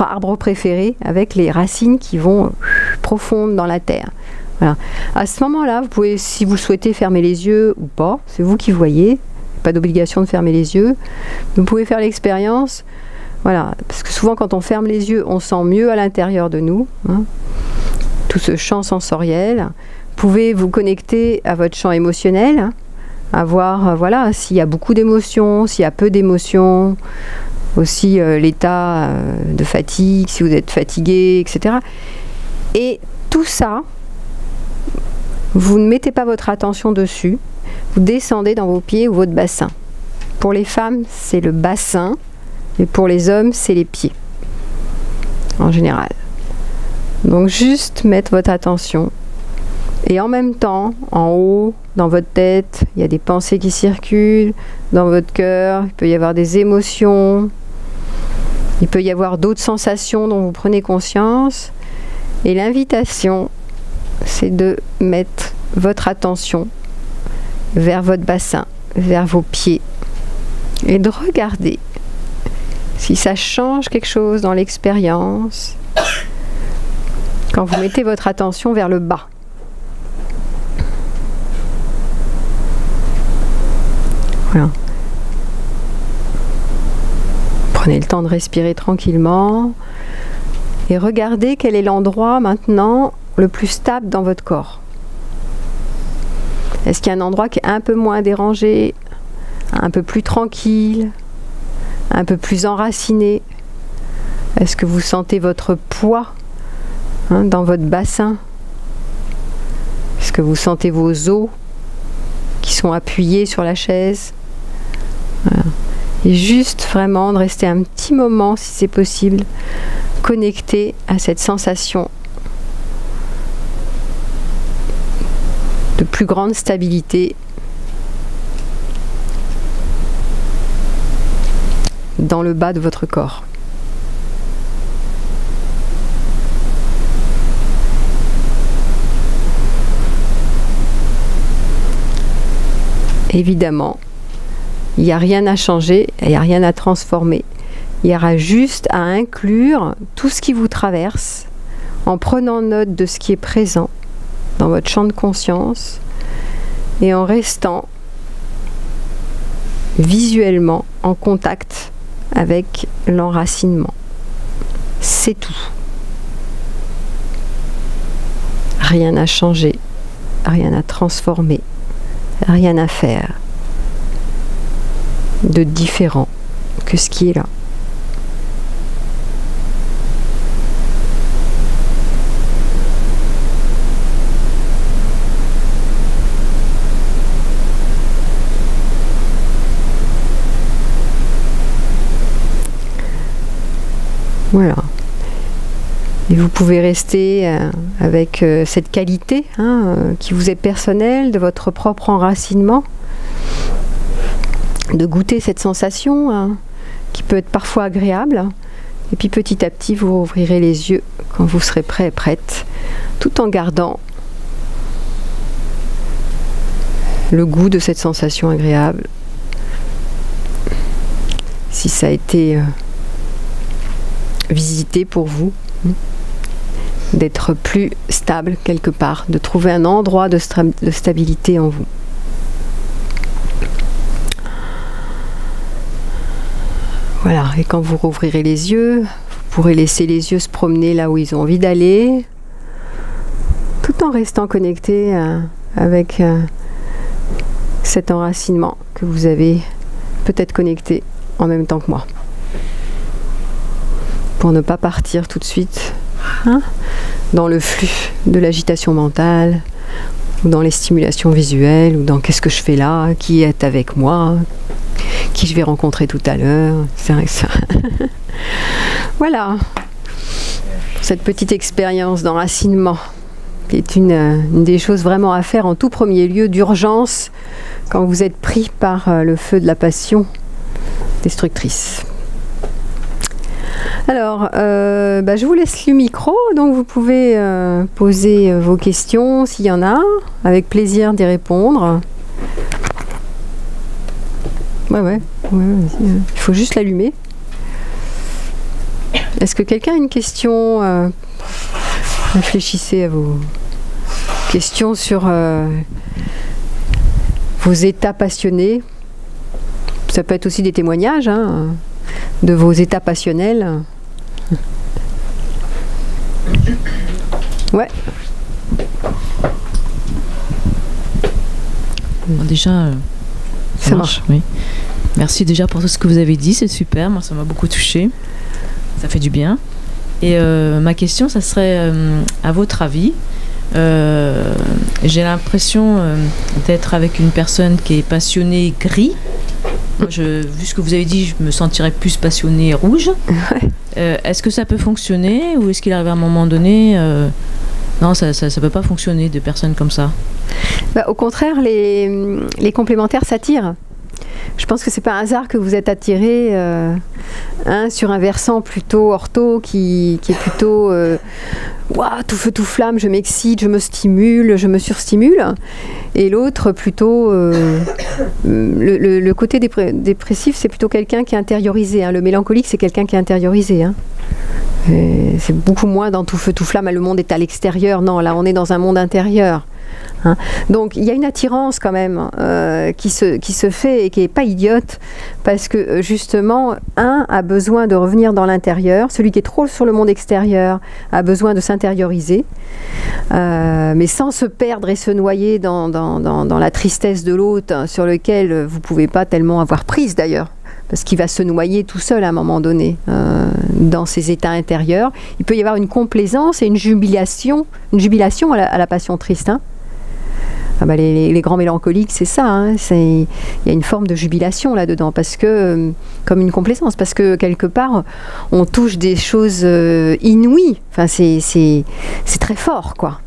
arbre préféré avec les racines qui vont profondes dans la terre. Voilà. À ce moment-là, vous pouvez, si vous souhaitez, fermer les yeux ou pas, c'est vous qui voyez, pas d'obligation de fermer les yeux. Vous pouvez faire l'expérience, voilà, parce que souvent quand on ferme les yeux, on sent mieux à l'intérieur de nous, hein, tout ce champ sensoriel. Vous pouvez vous connecter à votre champ émotionnel, hein, à voir voilà, s'il y a beaucoup d'émotions, s'il y a peu d'émotions, aussi l'état de fatigue, si vous êtes fatigué, etc. Et tout ça, vous ne mettez pas votre attention dessus, vous descendez dans vos pieds ou votre bassin. Pour les femmes, c'est le bassin, et pour les hommes, c'est les pieds, en général. Donc juste mettre votre attention. Et en même temps, en haut, dans votre tête, il y a des pensées qui circulent, dans votre cœur, il peut y avoir des émotions, il peut y avoir d'autres sensations dont vous prenez conscience. Et l'invitation, c'est de mettre votre attention vers votre bassin, vers vos pieds, et de regarder si ça change quelque chose dans l'expérience quand vous mettez votre attention vers le bas. Voilà. Prenez le temps de respirer tranquillement et regardez quel est l'endroit maintenant le plus stable dans votre corps. Est-ce qu'il y a un endroit qui est un peu moins dérangé, un peu plus tranquille, un peu plus enraciné? Est-ce que vous sentez votre poids dans votre bassin? Est-ce que vous sentez vos os qui sont appuyés sur la chaise? Voilà. Et juste vraiment de rester un petit moment, si c'est possible, connecté à cette sensation de plus grande stabilité dans le bas de votre corps. Évidemment, il n'y a rien à changer, il n'y a rien à transformer. Il y aura juste à inclure tout ce qui vous traverse en prenant note de ce qui est présent dans votre champ de conscience et en restant visuellement en contact avec l'enracinement. C'est tout. Rien à changer, rien à transformer, rien à faire de différent que ce qui est là. Voilà. Et vous pouvez rester avec cette qualité qui vous est personnelle, de votre propre enracinement, de goûter cette sensation qui peut être parfois agréable. Et puis petit à petit, vous rouvrirez les yeux quand vous serez prêt et prête, tout en gardant le goût de cette sensation agréable. Si ça a été visité pour vous, d'être plus stable quelque part, de trouver un endroit de stabilité en vous. Voilà, et quand vous rouvrirez les yeux, vous pourrez laisser les yeux se promener là où ils ont envie d'aller, tout en restant connecté avec cet enracinement que vous avez peut-être connecté en même temps que moi. Pour ne pas partir tout de suite dans le flux de l'agitation mentale, ou dans les stimulations visuelles, ou dans qu'est-ce que je fais là, qui est avec moi, qui je vais rencontrer tout à l'heure, etc. Voilà, cette petite expérience d'enracinement, qui est une des choses vraiment à faire en tout premier lieu d'urgence, quand vous êtes pris par le feu de la passion destructrice. Alors, je vous laisse le micro, donc vous pouvez poser vos questions s'il y en a, avec plaisir d'y répondre. Ouais, il faut juste l'allumer. Est-ce que quelqu'un a une question? Réfléchissez à vos questions sur vos états passionnés. Ça peut être aussi des témoignages de vos états passionnels. Ouais. Bon, déjà, ça marche. Oui. Merci déjà pour tout ce que vous avez dit, c'est super. Moi, ça m'a beaucoup touchée. Ça fait du bien. Et ma question, ça serait, à votre avis, j'ai l'impression d'être avec une personne qui est passionnée gris. Moi, vu ce que vous avez dit, je me sentirais plus passionnée rouge. Est-ce que ça peut fonctionner ou est-ce qu'il arrive à un moment donné non, ça ne peut pas fonctionner de personnes comme ça. Au contraire, les complémentaires s'attirent. Je pense que c'est pas un hasard que vous êtes attiré sur un versant plutôt ortho qui est plutôt tout feu tout flamme, je m'excite, je me stimule, je me surstimule, et l'autre plutôt le côté dépressif, c'est plutôt quelqu'un qui est intériorisé. Le mélancolique, c'est quelqu'un qui est intériorisé. C'est beaucoup moins dans tout feu tout flamme, le monde est à l'extérieur. Non, là on est dans un monde intérieur. Donc il y a une attirance quand même qui se fait et qui n'est pas idiote, parce que justement un a besoin de revenir dans l'intérieur, celui qui est trop sur le monde extérieur a besoin de s'intérioriser, mais sans se perdre et se noyer dans la tristesse de l'autre, sur lequel vous ne pouvez pas tellement avoir prise d'ailleurs, parce qu'il va se noyer tout seul à un moment donné dans ses états intérieurs. Il peut y avoir une complaisance et une jubilation à la passion triste. Les grands mélancoliques, c'est ça. Il y a une forme de jubilation là-dedans, parce que, comme une complaisance, parce que quelque part, on touche des choses inouïes. Enfin, c'est très fort, quoi.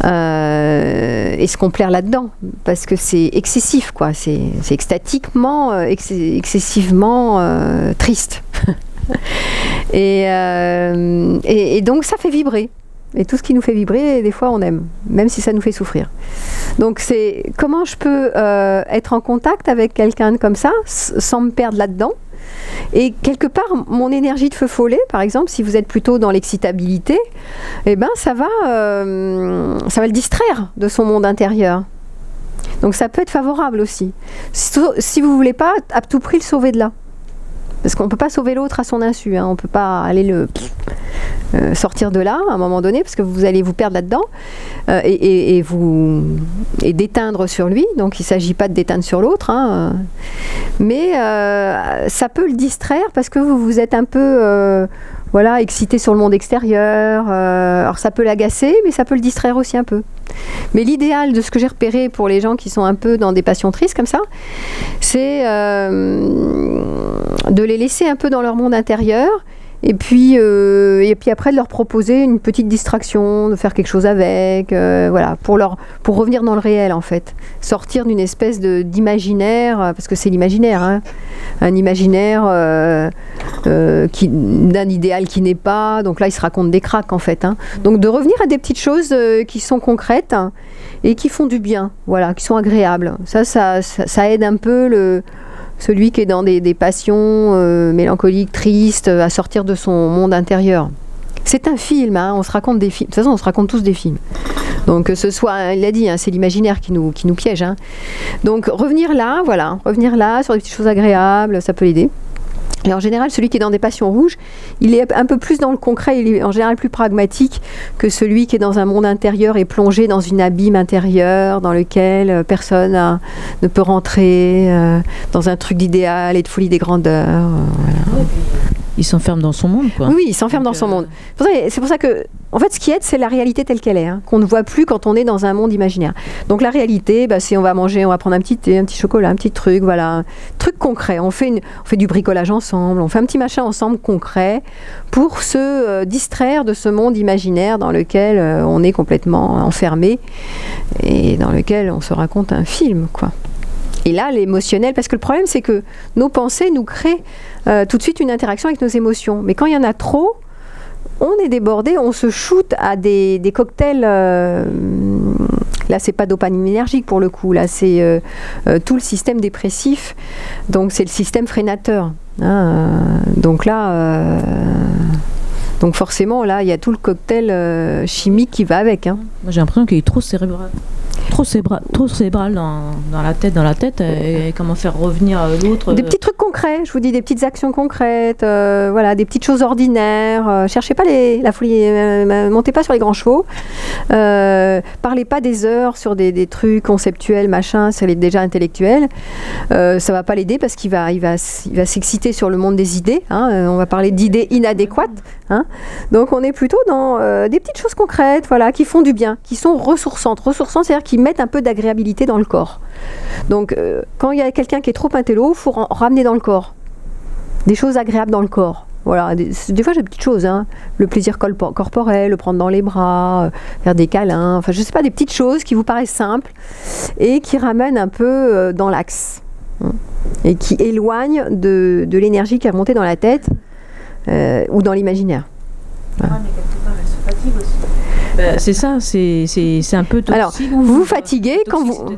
Et se complaire là-dedans, parce que c'est excessif, quoi. C'est extatiquement, excessivement triste. et donc, ça fait vibrer. Et tout ce qui nous fait vibrer, des fois on aime, même si ça nous fait souffrir. Donc c'est comment je peux être en contact avec quelqu'un comme ça, sans me perdre là-dedans. Et quelque part, mon énergie de feu follet, par exemple, si vous êtes plutôt dans l'excitabilité, ça va le distraire de son monde intérieur. Donc ça peut être favorable aussi. Si vous ne voulez pas à tout prix le sauver de là. Parce qu'on ne peut pas sauver l'autre à son insu, on ne peut pas aller sortir de là à un moment donné, parce que vous allez vous perdre là-dedans et d'éteindre sur lui. Donc il ne s'agit pas de d'éteindre sur l'autre, mais ça peut le distraire, parce que vous êtes un peu excité sur le monde extérieur. Alors ça peut l'agacer, mais ça peut le distraire aussi un peu. Mais l'idéal de ce que j'ai repéré pour les gens qui sont un peu dans des passions tristes comme ça, c'est de les laisser un peu dans leur monde intérieur, et puis après de leur proposer une petite distraction, de faire quelque chose avec, pour revenir dans le réel, en fait. Sortir d'une espèce d'imaginaire, parce que c'est l'imaginaire, un imaginaire d'un idéal qui n'est pas. Donc là, ils se racontent des cracks, en fait. Donc de revenir à des petites choses qui sont concrètes et qui font du bien, qui sont agréables. Ça aide un peu celui qui est dans des passions mélancoliques, tristes, à sortir de son monde intérieur. C'est un film, on se raconte des films. De toute façon, on se raconte tous des films. Donc, que ce soit, il l'a dit, c'est l'imaginaire qui nous piège. Donc, revenir là sur des petites choses agréables, ça peut l'aider. Et en général, celui qui est dans des passions rouges, il est un peu plus dans le concret, il est en général plus pragmatique que celui qui est dans un monde intérieur et plongé dans une abîme intérieure dans lequel personne ne peut rentrer, dans un truc d'idéal et de folie des grandeurs. Il s'enferme dans son monde, quoi. Oui, il s'enferme dans son monde. C'est pour ça que, en fait, ce qui aide, c'est la réalité telle qu'elle est, qu'on ne voit plus quand on est dans un monde imaginaire. Donc la réalité, c'est on va manger, on va prendre un petit thé, un petit chocolat, un petit truc, un truc concret. On fait du bricolage ensemble, on fait un petit machin ensemble concret pour se distraire de ce monde imaginaire dans lequel on est complètement enfermé et dans lequel on se raconte un film, quoi. Et là, l'émotionnel, parce que le problème, c'est que nos pensées nous créent tout de suite une interaction avec nos émotions. Mais quand il y en a trop, on est débordé, on se shoot à des cocktails. Là, c'est pas dopaminergique pour le coup. Là, c'est tout le système dépressif. Donc, c'est le système freinateur. Donc là, donc forcément, là, il y a tout le cocktail chimique qui va avec. Moi, j'ai l'impression qu'il est trop cérébral. Trop cérébral dans la tête et comment faire revenir l'autre. Des petits trucs concrets, je vous dis, des petites actions concrètes, voilà, des petites choses ordinaires. Cherchez pas la folie, montez pas sur les grands chevaux. Parlez pas des heures sur des trucs conceptuels, machin, c'est déjà intellectuel. Ça va pas l'aider parce qu'il va s'exciter sur le monde des idées. On va parler d'idées inadéquates. Donc on est plutôt dans des petites choses concrètes, voilà, qui font du bien, qui sont ressourçantes. Ressourçantes, c'est-à-dire qui mettent un peu d'agréabilité dans le corps. Donc, quand il y a quelqu'un qui est trop intello, il faut ramener dans le corps. Des choses agréables dans le corps. Voilà, des fois, j'ai des petites choses. Le plaisir corporel, le prendre dans les bras, faire des câlins. Enfin, je sais pas, des petites choses qui vous paraissent simples et qui ramènent un peu dans l'axe. Et qui éloignent de l'énergie qui est remontée dans la tête ou dans l'imaginaire. Voilà. Mais quelque part, elle se fatigue aussi. C'est ça, c'est un peu toxique. Alors, vous vous fatiguez quand vous...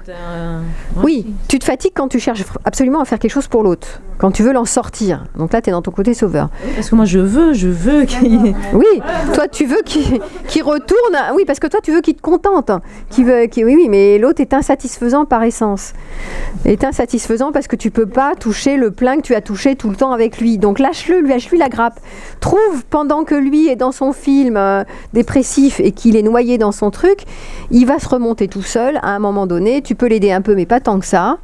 Oui, tu te fatigues quand tu cherches absolument à faire quelque chose pour l'autre, quand tu veux l'en sortir. Donc là, tu es dans ton côté sauveur. Parce que moi, je veux qu'il... Oui, toi, tu veux qu'il retourne... Oui, parce que toi, tu veux qu'il te contente. Oui, mais l'autre est insatisfaisant par essence. Est insatisfaisant parce que tu peux pas toucher le plein que tu as touché tout le temps avec lui. Donc lâche-lui la grappe. Trouve, pendant que lui est dans son film dépressif et qu'il est noyé dans son truc, il va se remonter tout seul à un moment donné. Tu peux l'aider un peu, mais pas tant que ça.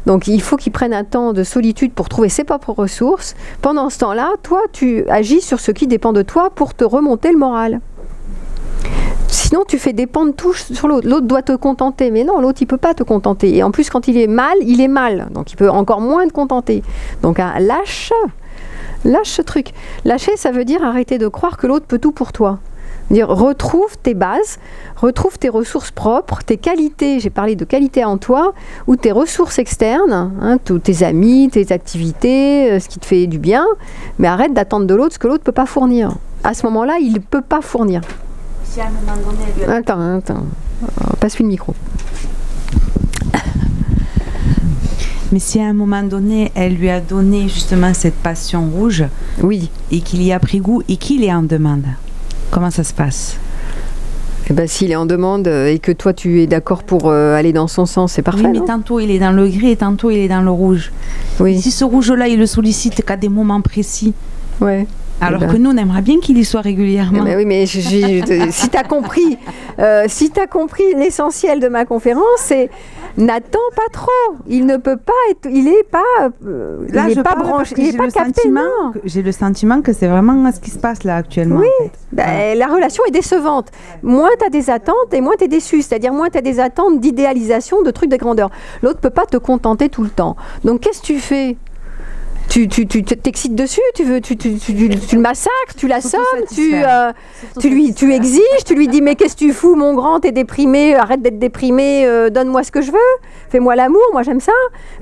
Donc il faut qu'il prenne un temps de solitude pour trouver ses propres ressources. Pendant ce temps-là, toi, tu agis sur ce qui dépend de toi pour te remonter le moral. Sinon, tu fais dépendre tout sur l'autre. L'autre doit te contenter. Mais non, l'autre, il ne peut pas te contenter. Et en plus, quand il est mal, il est mal. Donc il peut encore moins te contenter. Donc lâche ce truc. Lâcher, ça veut dire arrêter de croire que l'autre peut tout pour toi. Dire, retrouve tes bases, retrouve tes ressources propres, tes qualités, j'ai parlé de qualités en toi, ou tes ressources externes, tous tes amis, tes activités, ce qui te fait du bien, mais arrête d'attendre de l'autre ce que l'autre ne peut pas fournir. À ce moment-là, il ne peut pas fournir. Si à un moment donné... Attends, passe-lui le micro. Mais si à un moment donné, elle lui a donné justement cette passion rouge, oui, et qu'il y a pris goût, et qu'il est en demande, comment ça se passe? Eh ben, s'il est en demande et que toi tu es d'accord pour aller dans son sens, c'est parfait. Oui, mais tantôt il est dans le gris et tantôt il est dans le rouge. Oui. Et si ce rouge-là, il le sollicite qu'à des moments précis. Ouais. Alors que nous, on aimerait bien qu'il y soit régulièrement. Oui, mais si tu as compris, l'essentiel de ma conférence, c'est n'attends pas trop. Il ne peut pas être, il n'est pas, là, il n'est pas branché, il n'est pas capté. J'ai le sentiment que c'est vraiment ce qui se passe là actuellement. Oui, en fait. La relation est décevante. Moins tu as des attentes et moins tu es déçu. C'est-à-dire moins tu as des attentes d'idéalisation, de trucs de grandeur. L'autre ne peut pas te contenter tout le temps. Donc qu'est-ce que tu fais ? Tu t'excites dessus, tu le massacres, tu l'assommes, tu exiges, tu lui dis mais qu'est-ce que tu fous mon grand, t'es déprimé, arrête d'être déprimé, donne-moi ce que je veux, fais-moi l'amour, moi j'aime ça.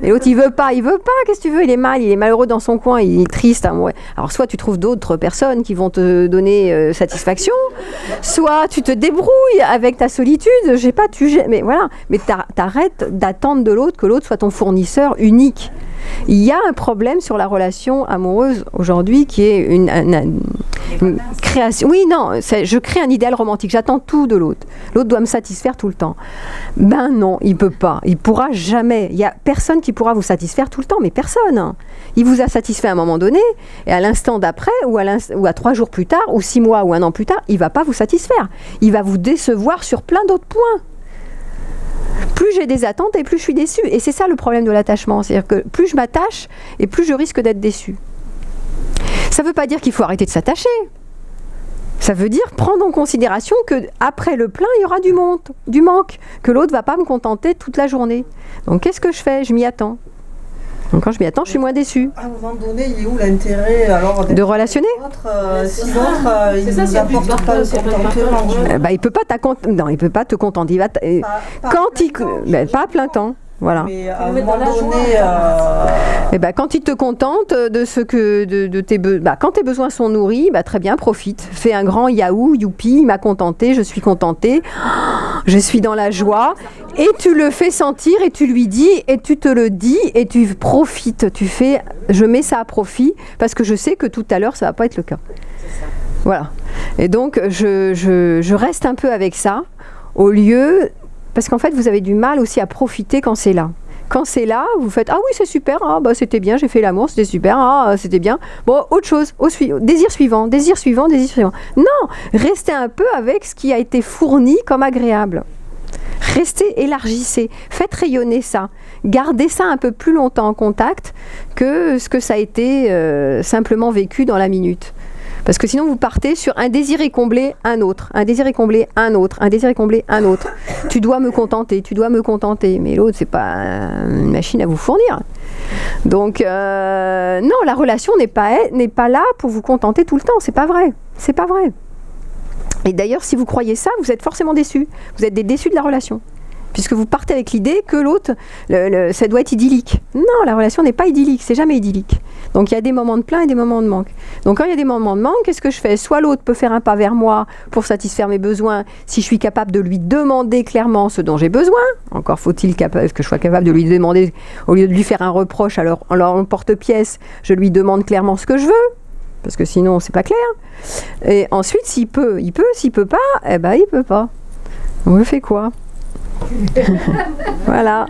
Mais l'autre il veut pas, qu'est-ce que tu veux, il est malheureux dans son coin, il est triste. Alors soit tu trouves d'autres personnes qui vont te donner satisfaction, soit tu te débrouilles avec ta solitude, mais voilà, mais t'arrêtes d'attendre de l'autre que l'autre soit ton fournisseur unique. Il y a un problème sur la relation amoureuse aujourd'hui qui est une création. Oui, non, je crée un idéal romantique. J'attends tout de l'autre. L'autre doit me satisfaire tout le temps. Ben non, il peut pas. Il pourra jamais. Il y a personne qui pourra vous satisfaire tout le temps, mais personne. Il vous a satisfait à un moment donné, et à l'instant d'après, ou à 3 jours plus tard, ou 6 mois, ou 1 an plus tard, il va pas vous satisfaire. Il va vous décevoir sur plein d'autres points. Plus j'ai des attentes et plus je suis déçue. Et c'est ça le problème de l'attachement. C'est-à-dire que plus je m'attache et plus je risque d'être déçue. Ça ne veut pas dire qu'il faut arrêter de s'attacher. Ça veut dire prendre en considération qu'après le plein, il y aura du manque, que l'autre ne va pas me contenter toute la journée. Donc qu'est-ce que je fais? Je m'y attends. Donc quand je m'y attends, je suis moins déçue. À un moment donné, il est où l'intérêt alors de relationner? Si l'autre, il ne nous apporte pas le contentement. Il peut pas te contenter. Pas à plein temps. Voilà. Mais à un moment donné, Et ben, quand il te contente de ce que de tes quand tes besoins sont nourris, très bien, profite. Fais un grand yaou, youpi, il m'a contenté, je suis contentée, je suis dans la joie. Et tu le fais sentir et tu lui dis et tu te le dis et tu profites. Tu fais, je mets ça à profit parce que je sais que tout à l'heure ça va pas être le cas. Voilà. Et donc je reste un peu avec ça au lieu, parce qu'en fait vous avez du mal aussi à profiter quand c'est là. Quand c'est là, vous faites ah oui c'est super, c'était bien, j'ai fait l'amour, c'était super, c'était bien. Bon, autre chose, désir suivant, désir suivant, désir suivant. Non, restez un peu avec ce qui a été fourni comme agréable. Restez, élargissez, faites rayonner ça. Gardez ça un peu plus longtemps en contact que ce que ça a été simplement vécu dans la minute. Parce que sinon, vous partez sur un désir est comblé, un autre. Un désir est comblé, un autre. Un désir est comblé, un autre. Tu dois me contenter, tu dois me contenter. Mais l'autre, c'est pas une machine à vous fournir. Donc, non, la relation n'est pas là pour vous contenter tout le temps. C'est pas vrai. C'est pas vrai. Et d'ailleurs, si vous croyez ça, vous êtes forcément déçus. Vous êtes des déçus de la relation. Puisque vous partez avec l'idée que l'autre, ça doit être idyllique. Non, la relation n'est pas idyllique, c'est jamais idyllique. Donc il y a des moments de plein et des moments de manque. Donc quand il y a des moments de manque, qu'est-ce que je fais? Soit l'autre peut faire un pas vers moi pour satisfaire mes besoins, si je suis capable de lui demander clairement ce dont j'ai besoin. Encore faut-il que je sois capable de lui demander, au lieu de lui faire un reproche alors en porte-pièce, je lui demande clairement ce que je veux. Parce que sinon, c'est pas clair. Et ensuite, s'il peut, il peut. S'il peut pas, il peut pas. On fait quoi? Voilà.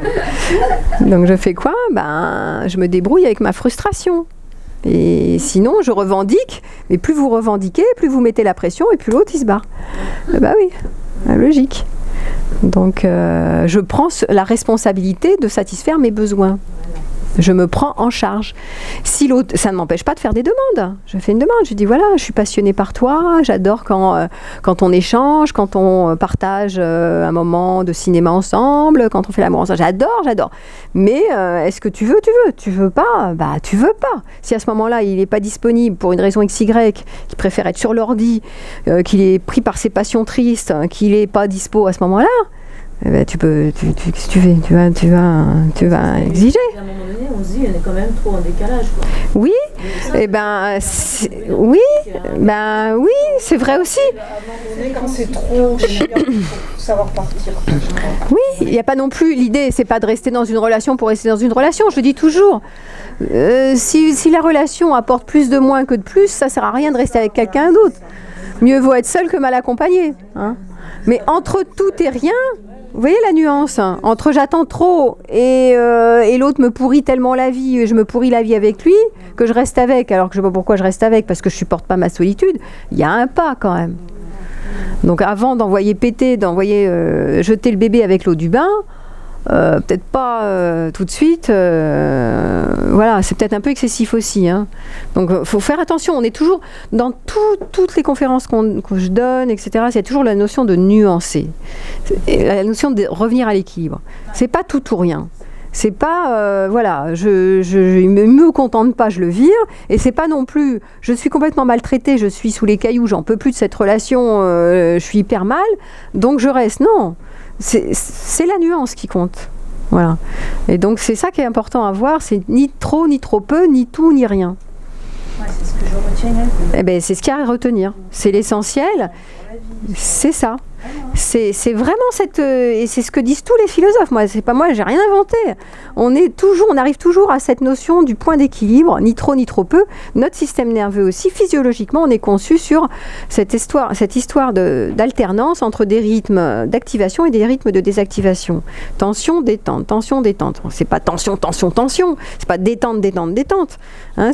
Donc je fais quoi? Je me débrouille avec ma frustration. Et sinon, je revendique. Mais plus vous revendiquez, plus vous mettez la pression et plus l'autre, il se barre. Oui, logique. Donc, je prends la responsabilité de satisfaire mes besoins. Je me prends en charge. Si l'autre, ça ne m'empêche pas de faire des demandes. Je fais une demande. Je dis voilà, je suis passionnée par toi. J'adore quand on échange, quand on partage un moment de cinéma ensemble, quand on fait l'amour ensemble. J'adore. Mais est-ce que tu veux? Tu veux pas? Tu veux pas. Si à ce moment-là, il n'est pas disponible pour une raison XY, qu'il préfère être sur l'ordi, qu'il est pris par ses passions tristes, qu'il n'est pas dispo à ce moment-là, tu vas exiger. À un moment donné, on se dit, on est quand même trop en décalage, quoi. Oui, oui, c'est vrai aussi. à un moment donné, quand c'est trop, il faut savoir partir. Oui, il n'y a pas non plus, l'idée, c'est pas de rester dans une relation pour rester dans une relation. Je le dis toujours. Si la relation apporte plus de moins que de plus, ça sert à rien de rester avec quelqu'un d'autre. Mieux vaut être seul que mal accompagné. Hein. Mais entre tout et rien, vous voyez la nuance, hein, entre j'attends trop et l'autre me pourrit tellement la vie, et je me pourris la vie avec lui, que je reste avec, alors que je ne sais pas pourquoi je reste avec, parce que je ne supporte pas ma solitude, il y a un pas quand même. Donc avant d'envoyer péter, jeter le bébé avec l'eau du bain, peut-être pas tout de suite, voilà, c'est peut-être un peu excessif aussi. Hein. Donc il faut faire attention, on est toujours, dans toutes les conférences que je donne, etc., il y a toujours la notion de nuancer, la notion de revenir à l'équilibre. C'est pas tout ou rien. C'est pas, voilà, il me contente pas, je le vire, et c'est pas non plus, je suis complètement maltraitée, je suis sous les cailloux, j'en peux plus de cette relation, je suis hyper mal, donc je reste. Non. C'est la nuance qui compte. Voilà. Et donc c'est ça qui est important à voir, c'est ni trop peu, ni tout ni rien. Ouais, c'est ce que je retiens. C'est ce qu'il y a à retenir. C'est l'essentiel. C'est ça. C'est vraiment et c'est ce que disent tous les philosophes. Moi, c'est pas moi, j'ai rien inventé. On arrive toujours à cette notion du point d'équilibre, ni trop peu. Notre système nerveux aussi, physiologiquement, on est conçu sur cette histoire d'alternance entre des rythmes d'activation et des rythmes de désactivation. Tension, détente, tension, détente. C'est pas tension. C'est pas détente. Hein,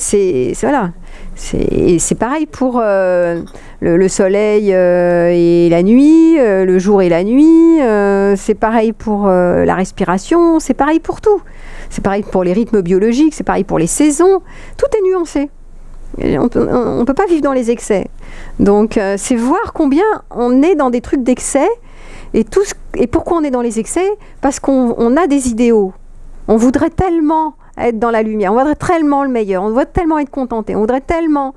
voilà. C'est pareil pour le soleil et la nuit, le jour et la nuit, c'est pareil pour la respiration, c'est pareil pour tout. C'est pareil pour les rythmes biologiques, c'est pareil pour les saisons. Tout est nuancé. On peut pas vivre dans les excès. Donc c'est voir combien on est dans des trucs d'excès et pourquoi on est dans les excès? Parce qu'on a des idéaux. On voudrait tellement être dans la lumière, on voudrait tellement le meilleur, on voudrait tellement être contenté, on voudrait tellement...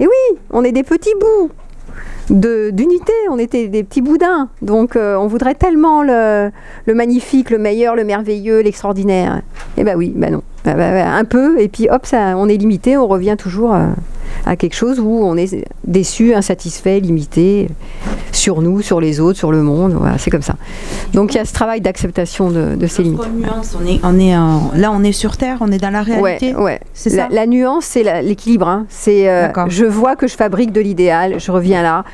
Et oui, on est des petits bouts. d'unité, on était des petits boudins. Donc on voudrait tellement le magnifique, le meilleur, le merveilleux, l'extraordinaire. Eh ben oui, ben non. Un peu, et puis hop, ça, on est limité, on revient toujours à quelque chose où on est déçu, insatisfait, limité sur nous, sur les autres, sur le monde. Voilà, c'est comme ça. Donc il y a ce travail d'acceptation de ces limites. Nuance, là on est sur Terre, on est dans la réalité. Ouais. C'est ça. La nuance, c'est l'équilibre. Hein. C'est je vois que je fabrique de l'idéal, je reviens là.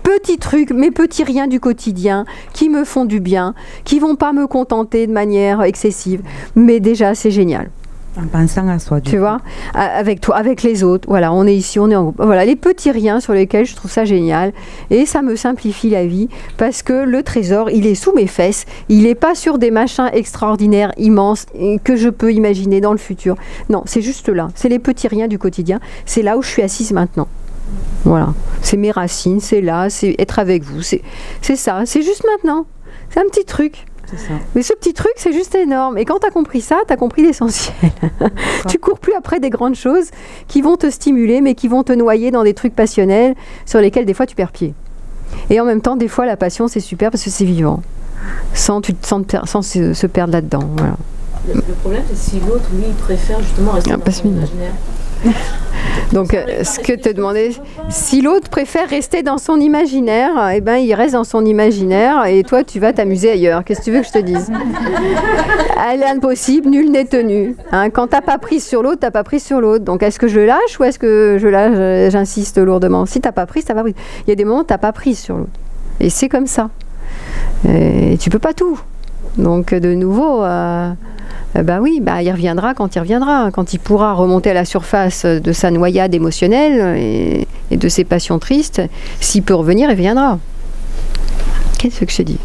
Petits trucs, mais petits riens du quotidien qui me font du bien, qui vont pas me contenter de manière excessive. Mais déjà, c'est génial. En pensant à soi. Tu vois, avec toi, avec les autres. Voilà, on est ici, on est en groupe. Voilà, les petits riens sur lesquels je trouve ça génial. Et ça me simplifie la vie parce que le trésor, il est sous mes fesses. Il n'est pas sur des machins extraordinaires, immenses, que je peux imaginer dans le futur. Non, c'est juste là. C'est les petits riens du quotidien. C'est là où je suis assise maintenant. Voilà. C'est mes racines, c'est là, c'est être avec vous. C'est ça, c'est juste maintenant. C'est un petit truc. Mais ce petit truc, c'est juste énorme. Et quand tu as compris ça, tu as compris l'essentiel. Tu cours plus après des grandes choses qui vont te stimuler, mais qui vont te noyer dans des trucs passionnels sur lesquels des fois tu perds pied. Et en même temps, des fois, la passion, c'est super parce que c'est vivant. Sans se perdre là-dedans. Voilà. Le problème, c'est si l'autre, lui, il préfère justement rester dans son imaginaire. Donc, ce que te demandais, si l'autre préfère rester dans son imaginaire, eh ben, il reste dans son imaginaire et toi, tu vas t'amuser ailleurs. Qu'est-ce que tu veux que je te dise? À l'impossible, nul n'est tenu. Hein, quand t'as pas prise sur l'autre, t'as pas prise sur l'autre. Donc, est-ce que je lâche ou est-ce que j'insiste lourdement? Si t'as pas prise, t'as pas prise. Il y a des moments où t'as pas prise sur l'autre. Et c'est comme ça. Et tu peux pas tout. Donc, de nouveau... oui, il reviendra quand il reviendra, quand il pourra remonter à la surface de sa noyade émotionnelle et de ses passions tristes. S'il peut revenir, il viendra. Qu'est-ce que je te dis?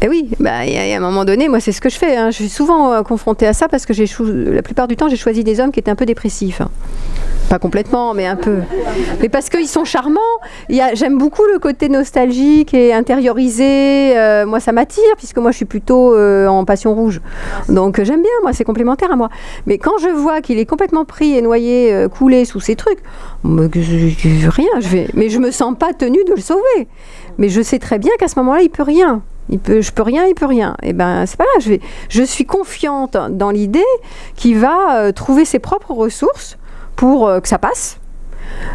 Et oui, il y a un moment donné, moi c'est ce que je fais. Hein. Je suis souvent confrontée à ça parce que la plupart du temps, j'ai choisi des hommes qui étaient un peu dépressifs. Hein. Pas complètement, mais un peu. Mais parce qu'ils sont charmants. J'aime beaucoup le côté nostalgique et intériorisé. Moi, ça m'attire, puisque moi, je suis plutôt en passion rouge. Donc, j'aime bien, moi, c'est complémentaire à moi. Mais quand je vois qu'il est complètement pris et noyé, coulé sous ces trucs, mais je me sens pas tenue de le sauver. Mais je sais très bien qu'à ce moment-là, il peut rien. Je peux rien, il peut rien. Et ben, c'est pas grave. Je suis confiante dans l'idée qu'il va trouver ses propres ressources pour que ça passe.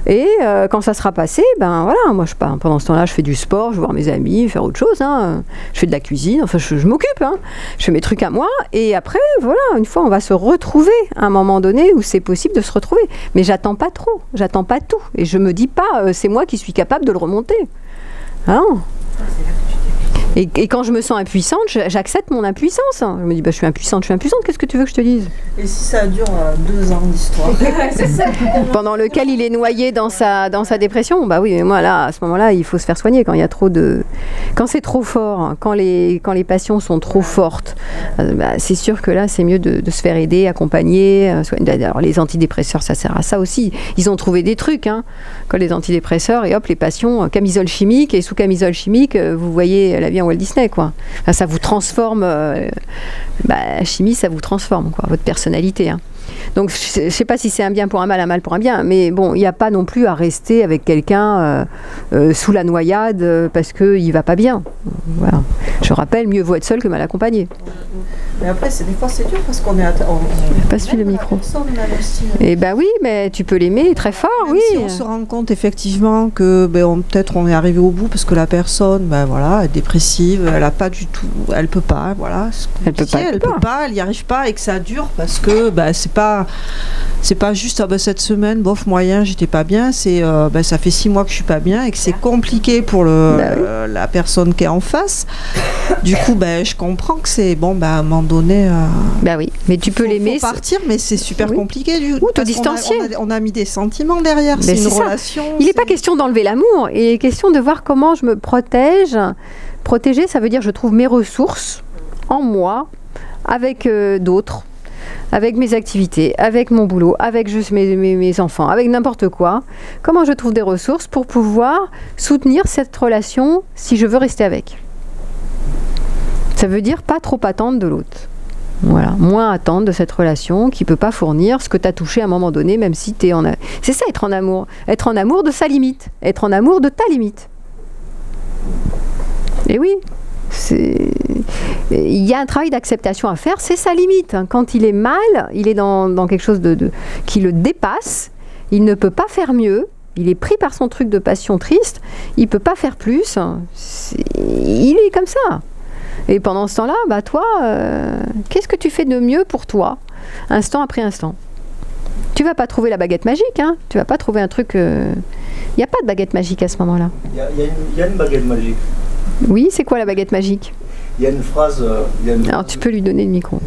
Et quand ça sera passé, ben voilà, moi pendant ce temps-là, je fais du sport, je vais voir mes amis, faire autre chose. Hein. Je fais de la cuisine, enfin je m'occupe. Hein. Je fais mes trucs à moi. Et après, voilà, une fois, on va se retrouver à un moment donné où c'est possible de se retrouver. Mais j'attends pas trop, j'attends pas tout. Et je me dis pas, c'est moi qui suis capable de le remonter. Hein? Et quand je me sens impuissante, j'accepte mon impuissance. Je me dis, je suis impuissante, qu'est-ce que tu veux que je te dise? Et si ça dure 2 ans d'histoire pendant lequel il est noyé dans sa dépression, oui, mais moi, là, à ce moment-là, il faut se faire soigner quand il y a trop de... Quand c'est trop fort, quand les passions sont trop fortes, c'est sûr que là, c'est mieux de se faire aider, accompagner. Alors, les antidépresseurs, ça sert à ça aussi. Ils ont trouvé des trucs, hein, quand les antidépresseurs, et hop, les passions, camisole chimique, et sous camisole chimique, vous voyez la vie en Walt Disney, quoi. Enfin, ça vous transforme, la chimie, ça vous transforme, quoi, votre personnalité. Hein. Donc, je ne sais pas si c'est un bien pour un mal pour un bien, mais bon, il n'y a pas non plus à rester avec quelqu'un sous la noyade parce qu'il ne va pas bien. Voilà. Je rappelle, mieux vaut être seul que mal accompagné. Mais après, des fois, c'est dur parce qu'on est... Passe le micro. Et oui, mais tu peux l'aimer très fort, oui. Si on se rend compte effectivement que peut-être on est arrivé au bout parce que la personne, elle est dépressive, elle a pas du tout, elle peut pas, voilà. Elle peut pas, elle n'y arrive pas et que ça dure parce que c'est pas juste cette semaine, moyen, j'étais pas bien. C'est ça fait 6 mois que je suis pas bien et que c'est compliqué pour la personne qui est en face. Du coup, je comprends que c'est à un moment donné. Oui, mais tu peux l'aimer. Faut partir, mais c'est super compliqué. Ou te distancier. On a mis des sentiments derrière. C'est une relation. Il n'est pas question d'enlever l'amour. Il est question de voir comment je me protège. Protéger, ça veut dire je trouve mes ressources en moi, avec d'autres, avec mes activités, avec mon boulot, avec juste mes enfants, avec n'importe quoi. Comment je trouve des ressources pour pouvoir soutenir cette relation si je veux rester avec. Ça veut dire pas trop attendre de l'autre. Voilà, moins attendre de cette relation qui ne peut pas fournir ce que tu as touché à un moment donné, même si tu es en amour. C'est ça, être en amour. Être en amour de sa limite. Être en amour de ta limite. Et oui, il y a un travail d'acceptation à faire, c'est sa limite. Quand il est mal, il est dans quelque chose qui le dépasse, il ne peut pas faire mieux, il est pris par son truc de passion triste, il ne peut pas faire plus, il est comme ça. Et pendant ce temps-là, bah toi, qu'est-ce que tu fais de mieux pour toi, instant après instant? Tu vas pas trouver la baguette magique, hein? Tu vas pas trouver un truc... Il n'y a pas de baguette magique à ce moment-là. Il y a une baguette magique. Oui, c'est quoi la baguette magique? Il y a une phrase... Alors tu peux lui donner le micro.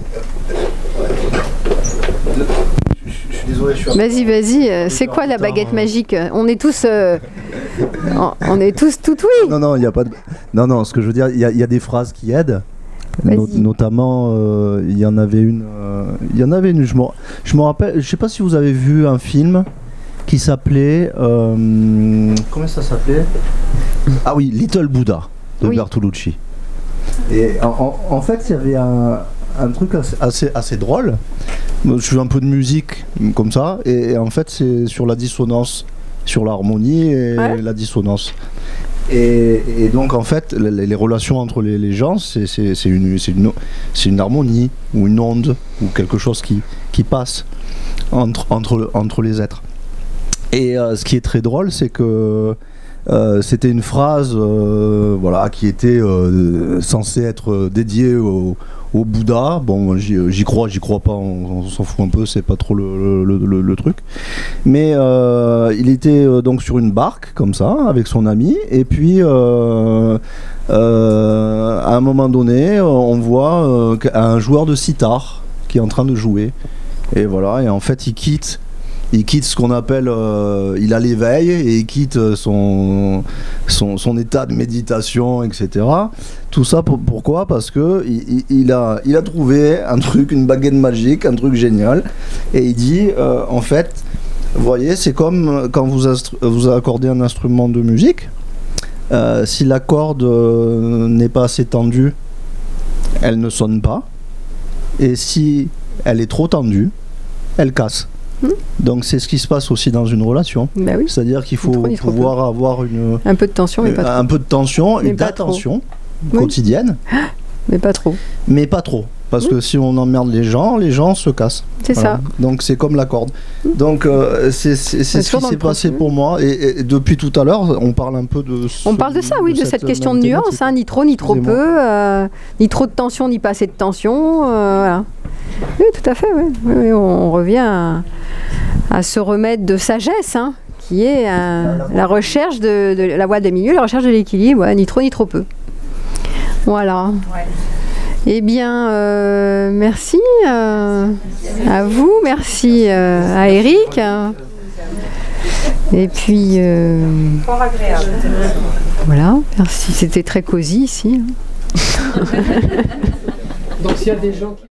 Je suis désolé, je suis... Vas-y, c'est quoi la baguette magique? On est tous... on est tous tout oui. Non, il n'y a pas de... Non, ce que je veux dire, il y a des phrases qui aident. Notamment, il y en avait une, je me rappelle, je sais pas si vous avez vu un film qui s'appelait, comment ça s'appelait? Ah oui, Little Buddha de Bertolucci. Et en fait, il y avait un truc assez drôle. Je fais un peu de musique comme ça, et en fait, c'est sur la dissonance, sur l'harmonie et la dissonance. Et donc en fait les relations entre les gens c'est une harmonie ou une onde ou quelque chose qui passe entre les êtres. Et ce qui est très drôle, c'est que c'était une phrase qui était censée être dédiée au Bouddha. Bon, j'y crois pas, on s'en fout un peu, c'est pas trop le truc. Mais il était donc sur une barque comme ça avec son ami, et puis à un moment donné on voit un joueur de sitar qui est en train de jouer, et voilà, et en fait il quitte ce qu'on appelle, il a l'éveil, et il quitte son état de méditation, etc. Tout ça pourquoi? Parce que il a trouvé un truc, une baguette magique, un truc génial, et il dit en fait, vous voyez, c'est comme quand vous accordez un instrument de musique, si la corde n'est pas assez tendue, elle ne sonne pas, et si elle est trop tendue, elle casse. Donc c'est ce qui se passe aussi dans une relation. Bah oui. C'est-à-dire qu'il faut pouvoir avoir un peu de tension, mais pas trop. Un peu de tension et d'attention quotidienne. Mais pas trop. Mais pas trop. Parce que si on emmerde les gens se cassent. C'est ça. Donc c'est comme la corde. Donc c'est ce qui s'est passé pour moi. Et depuis tout à l'heure, on parle un peu de... On parle de ça, oui, de cette question de nuance. Ni trop, ni trop peu. Ni trop de tension, ni pas assez de tension. Voilà. Oui, tout à fait. Oui, on revient à ce remède de sagesse, qui est la recherche de la voie des milieux, la recherche de l'équilibre, ni trop ni trop peu. Voilà. Ouais. Eh bien, merci à vous, merci à Eric. Et puis, fort agréable. Voilà, merci. C'était très cosy ici. Donc s'il y a des gens qui...